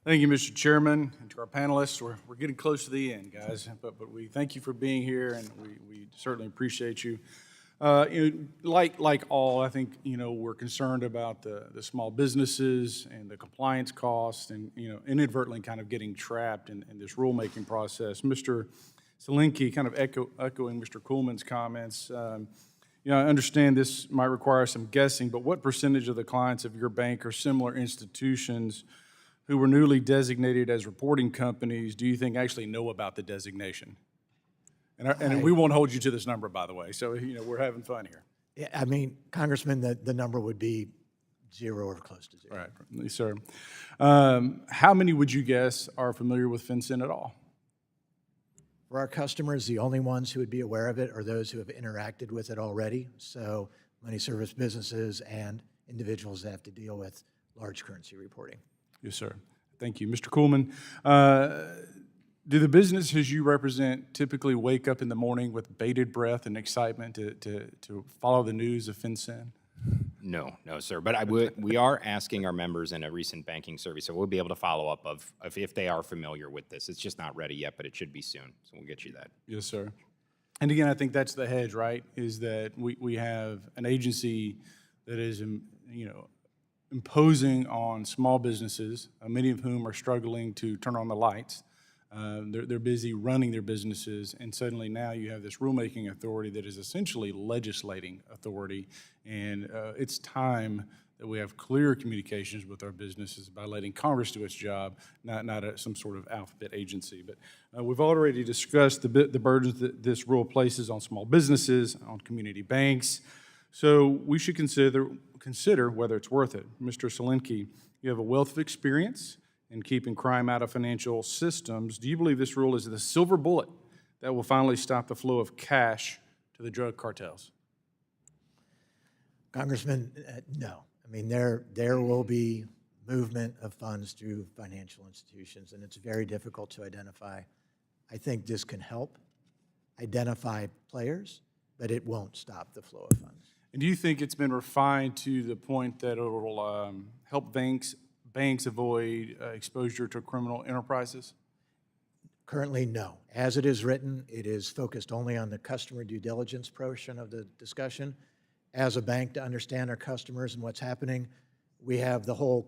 Thank you, Mr. Chairman, and to our panelists. We're getting close to the end, guys, but we thank you for being here, and we certainly appreciate you. Like all, I think, we're concerned about the small businesses and the compliance costs and, inadvertently kind of getting trapped in this rulemaking process. Mr. Selenke, kind of echoing Mr. Kuhlman's comments, I understand this might require some guessing, but what percentage of the clients of your bank or similar institutions who were newly designated as reporting companies do you think actually know about the designation? And we won't hold you to this number, by the way, so we're having fun here. Yeah, I mean, Congressman, the number would be 0 or close to 0. Right, yes, sir. How many would you guess are familiar with FinCEN at all? For our customers, the only ones who would be aware of it are those who have interacted with it already. So money service businesses and individuals that have to deal with large currency reporting. Yes, sir. Thank you. Mr. Kuhlman, do the businesses you represent typically wake up in the morning with bated breath and excitement to follow the news of FinCEN? No, sir. But we are asking our members in a recent banking survey, so we'll be able to follow up of if they are familiar with this. It's just not ready yet, but it should be soon, so we'll get you that. Yes, sir. And again, I think that's the hedge, right, is that we have an agency that is, imposing on small businesses, many of whom are struggling to turn on the lights. They're busy running their businesses, and suddenly now you have this rulemaking authority that is essentially legislating authority, and it's time that we have clear communications with our businesses by letting Congress do its job, not some sort of alphabet agency. But we've already discussed the burdens that this rule places on small businesses, on community banks, so we should consider whether it's worth it. Mr. Selenke, you have a wealth of experience in keeping crime out of financial systems. Do you believe this rule is the silver bullet that will finally stop the flow of cash to the drug cartels? Congressman, no. I mean, there will be movement of funds through financial institutions, and it's very difficult to identify. I think this can help identify players, but it won't stop the flow of funds. And do you think it's been refined to the point that it will help banks avoid exposure to criminal enterprises? Currently, no. As it is written, it is focused only on the customer due diligence portion of the discussion. As a bank, to understand our customers and what's happening, we have the whole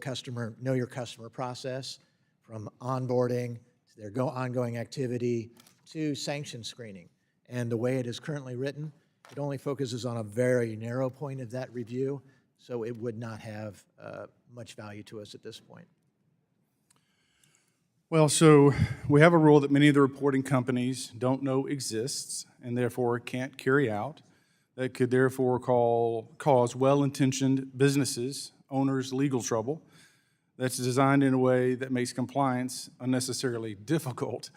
know your customer process, from onboarding to their ongoing activity to sanction screening. And the way it is currently written, it only focuses on a very narrow point of that review, so it would not have much value to us at this point. Well, so we have a rule that many of the reporting companies don't know exists and therefore can't carry out, that could therefore cause well-intentioned businesses, owners, legal trouble, that's designed in a way that makes compliance unnecessarily difficult.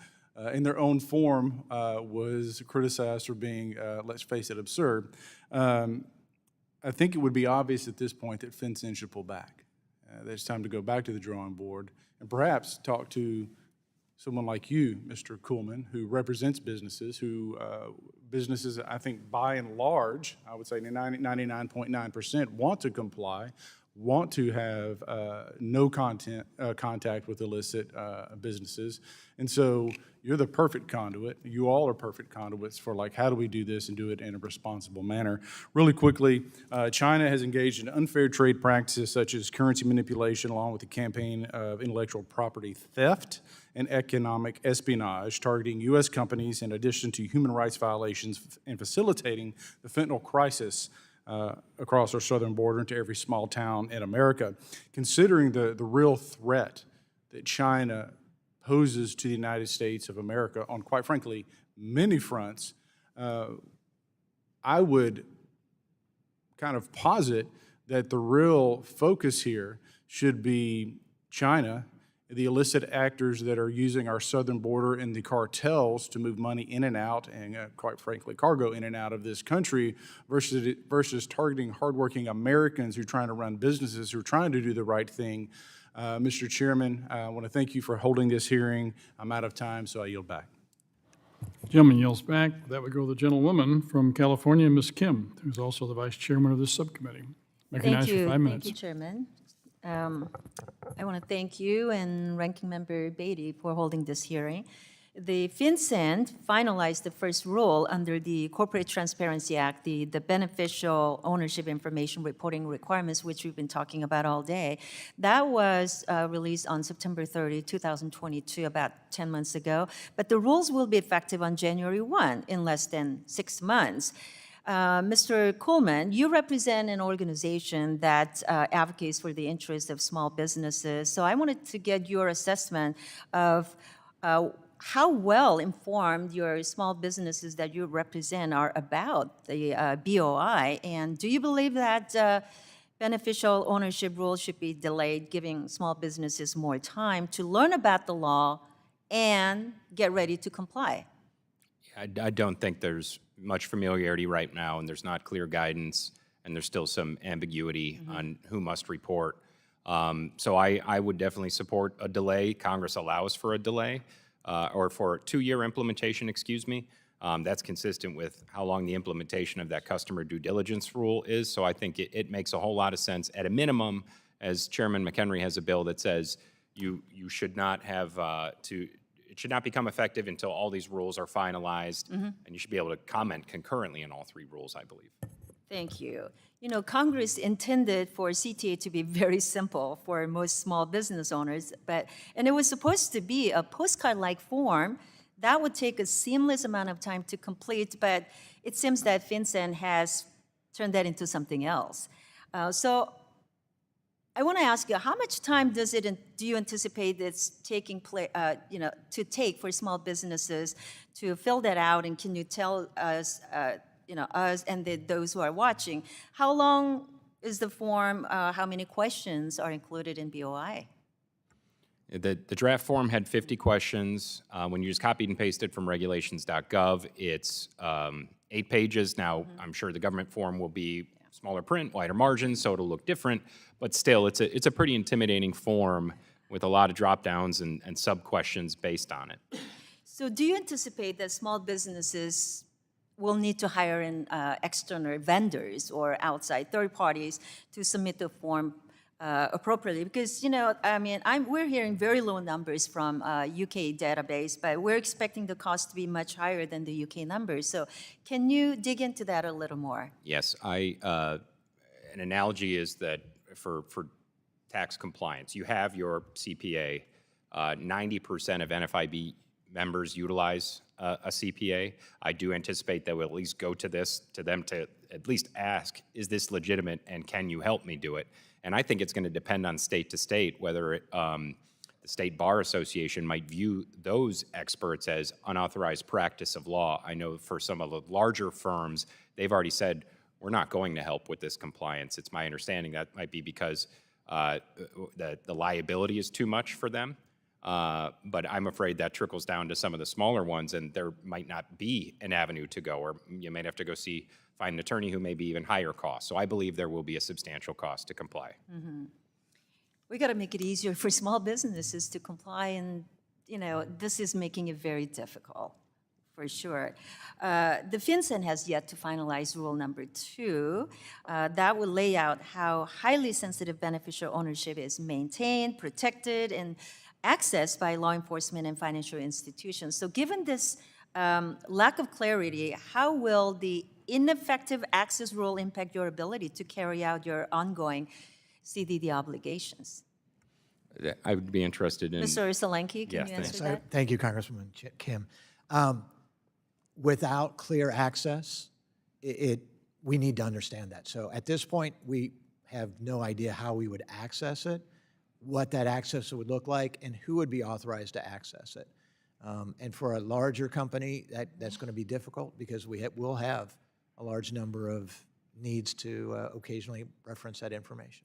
In their own form, was criticized for being, let's face it, absurd. I think it would be obvious at this point that FinCEN should pull back. That it's time to go back to the drawing board and perhaps talk to someone like you, Mr. Kuhlman, who represents businesses, businesses, I think, by and large, I would say 99.9% want to comply, want to have no contact with illicit businesses. And so you're the perfect conduit. You all are perfect conduits for, like, how do we do this and do it in a responsible manner? Really quickly, China has engaged in unfair trade practices such as currency manipulation, along with the campaign of intellectual property theft and economic espionage, targeting U.S. companies in addition to human rights violations and facilitating the fentanyl crisis across our southern border into every small town in America. Considering the real threat that China poses to the United States of America on, quite frankly, many fronts, I would kind of posit that the real focus here should be China, the illicit actors that are using our southern border and the cartels to move money in and out, and quite frankly, cargo in and out of this country, versus targeting hardworking Americans who are trying to run businesses, who are trying to do the right thing. Mr. Chairman, I want to thank you for holding this hearing. I'm out of time, so I yield back. Gentleman yields back. That would go to the gentlewoman from California, Ms. Kim, who's also the vice chairman of this subcommittee. Recognized for 5 minutes. Thank you, Chairman. I want to thank you and Ranking Member Beatty for holding this hearing. The FinCEN finalized the first rule under the Corporate Transparency Act, the beneficial ownership information reporting requirements, which we've been talking about all day. That was released on September 30, 2022, about 10 months ago. But the rules will be effective on January 1, in less than 6 months. Mr. Kuhlman, you represent an organization that advocates for the interests of small businesses. So I wanted to get your assessment of how well informed your small businesses that you represent are about the BOI, and do you believe that beneficial ownership rules should be delayed, giving small businesses more time to learn about the law and get ready to comply? I don't think there's much familiarity right now, and there's not clear guidance, and there's still some ambiguity on who must report. So I would definitely support a delay. Congress allows for a delay, or for a 2-year implementation, excuse me. That's consistent with how long the implementation of that customer due diligence rule is. So I think it makes a whole lot of sense. At a minimum, as Chairman McHenry has a bill that says you should not have it should not become effective until all these rules are finalized, and you should be able to comment concurrently on all 3 rules, I believe. Thank you. You know, Congress intended for CTA to be very simple for most small business owners, and it was supposed to be a postcard-like form that would take a seamless amount of time to complete, but it seems that FinCEN has turned that into something else. So I want to ask you, how much time do you anticipate it's taking to take for small businesses to fill that out? And can you tell us, us and those who are watching, how long is the form? How many questions are included in BOI? The draft form had 50 questions. When you just copied and pasted from regulations.gov, it's 8 pages. Now, I'm sure the government form will be smaller print, wider margins, so it'll look different. But still, it's a pretty intimidating form with a lot of drop downs and sub-questions based on it. So do you anticipate that small businesses will need to hire in external vendors or outside third parties to submit the form appropriately? Because, we're hearing very low numbers from UK database, but we're expecting the cost to be much higher than the UK numbers. So can you dig into that a little more? Yes, an analogy is that for tax compliance, you have your CPA. 90% of NFIB members utilize a CPA. I do anticipate that we'll at least go to them to at least ask, is this legitimate and can you help me do it? And I think it's going to depend on state to state whether the State Bar Association might view those experts as unauthorized practice of law. I know for some of the larger firms, they've already said, we're not going to help with this compliance. It's my understanding that might be because the liability is too much for them. But I'm afraid that trickles down to some of the smaller ones, and there might not be an avenue to go, or you might have to go find an attorney who may be even higher cost. So I believe there will be a substantial cost to comply. We got to make it easier for small businesses to comply, and this is making it very difficult, for sure. The FinCEN has yet to finalize rule number 2. That will lay out how highly sensitive beneficial ownership is maintained, protected, and accessed by law enforcement and financial institutions. So given this lack of clarity, how will the ineffective access rule impact your ability to carry out your ongoing CDD obligations? I would be interested in... Mr. Selenke, can you answer that? Thank you, Congresswoman Kim. Without clear access, we need to understand that. So at this point, we have no idea how we would access it, what that access would look like, and who would be authorized to access it. And for a larger company, that's going to be difficult because we'll have a large number of needs to occasionally reference that information.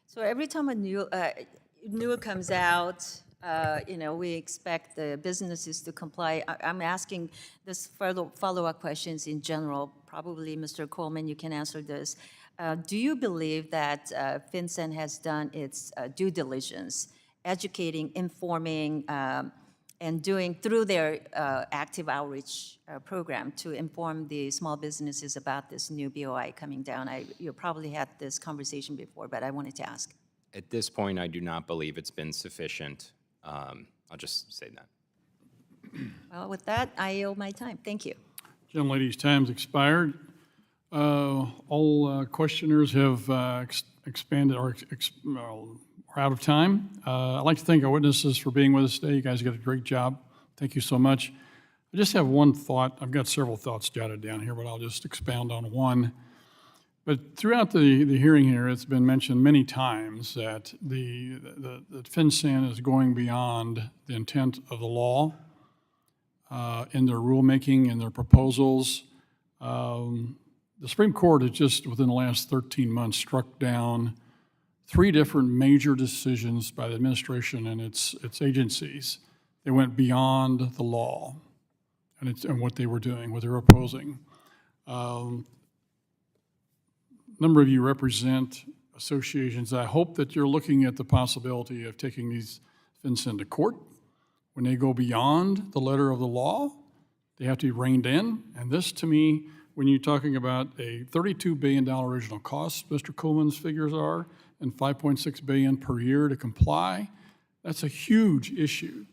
So every time a new comes out, we expect the businesses to comply. I'm asking this follow-up questions in general. Probably, Mr. Kuhlman, you can answer this. Do you believe that FinCEN has done its due diligence, educating, informing, and doing through their active outreach program to inform the small businesses about this new BOI coming down? You probably had this conversation before, but I wanted to ask. At this point, I do not believe it's been sufficient. I'll just say that. Well, with that, I yield my time. Thank you. Gentlelady's time's expired. All questioners have expanded or are out of time. I'd like to thank our witnesses for being with us today. You guys did a great job. Thank you so much. I just have one thought. I've got several thoughts jotted down here, but I'll just expound on one. But throughout the hearing here, it's been mentioned many times that the FinCEN is going beyond the intent of the law in their rulemaking and their proposals. The Supreme Court has just, within the last 13 months, struck down 3 different major decisions by the administration and its agencies. They went beyond the law and what they were doing, what they were opposing. A number of you represent associations. I hope that you're looking at the possibility of taking these FinCEN to court. When they go beyond the letter of the law, they have to be reined in. And this, to me, when you're talking about a $32 billion original cost, Mr. Kuhlman's figures are, and $5.6 billion per year to comply, that's a huge issue,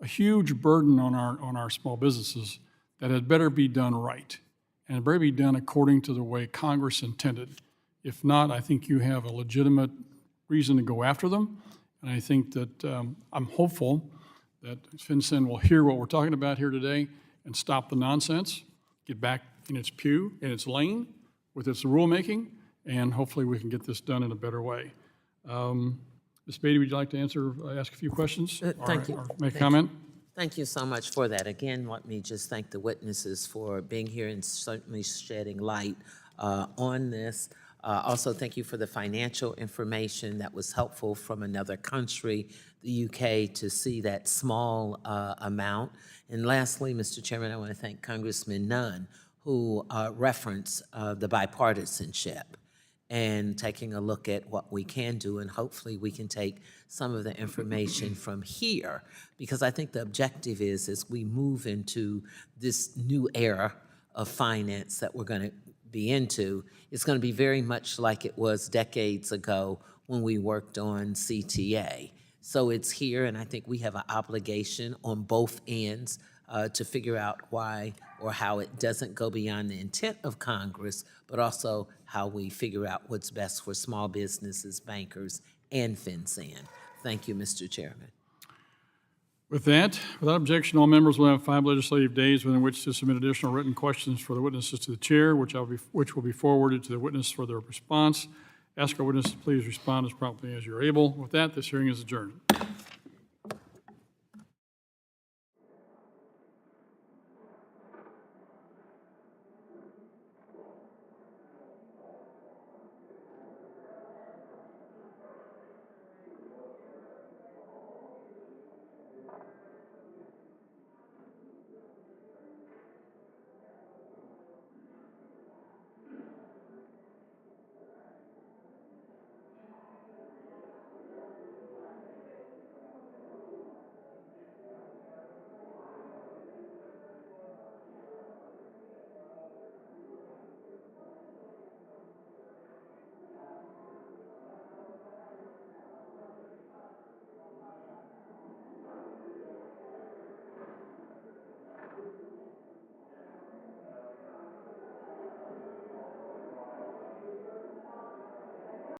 a huge burden on our small businesses that had better be done right. And it better be done according to the way Congress intended. If not, I think you have a legitimate reason to go after them. And I think that I'm hopeful that FinCEN will hear what we're talking about here today and stop the nonsense, get back in its pew, in its lane with its rulemaking, and hopefully we can get this done in a better way. Ms. Beatty, would you like to ask a few questions? Thank you. Or make a comment? Thank you so much for that. Again, let me just thank the witnesses for being here and certainly shedding light on this. Also, thank you for the financial information that was helpful from another country, the UK, to see that small amount. And lastly, Mr. Chairman, I want to thank Congressman Nunn, who referenced the bipartisanship and taking a look at what we can do, and hopefully we can take some of the information from here, because I think the objective is, as we move into this new era of finance that we're going to be into, it's going to be very much like it was decades ago when we worked on CTA. So it's here, and I think we have an obligation on both ends to figure out why or how it doesn't go beyond the intent of Congress, but also how we figure out what's best for small businesses, bankers, and FinCEN. Thank you, Mr. Chairman. With that, without objection, all members will have 5 legislative days within which to submit additional written questions for the witnesses to the chair, which will be forwarded to the witness for their response. Ask our witnesses to please respond as promptly as you're able. With that, this hearing is adjourned.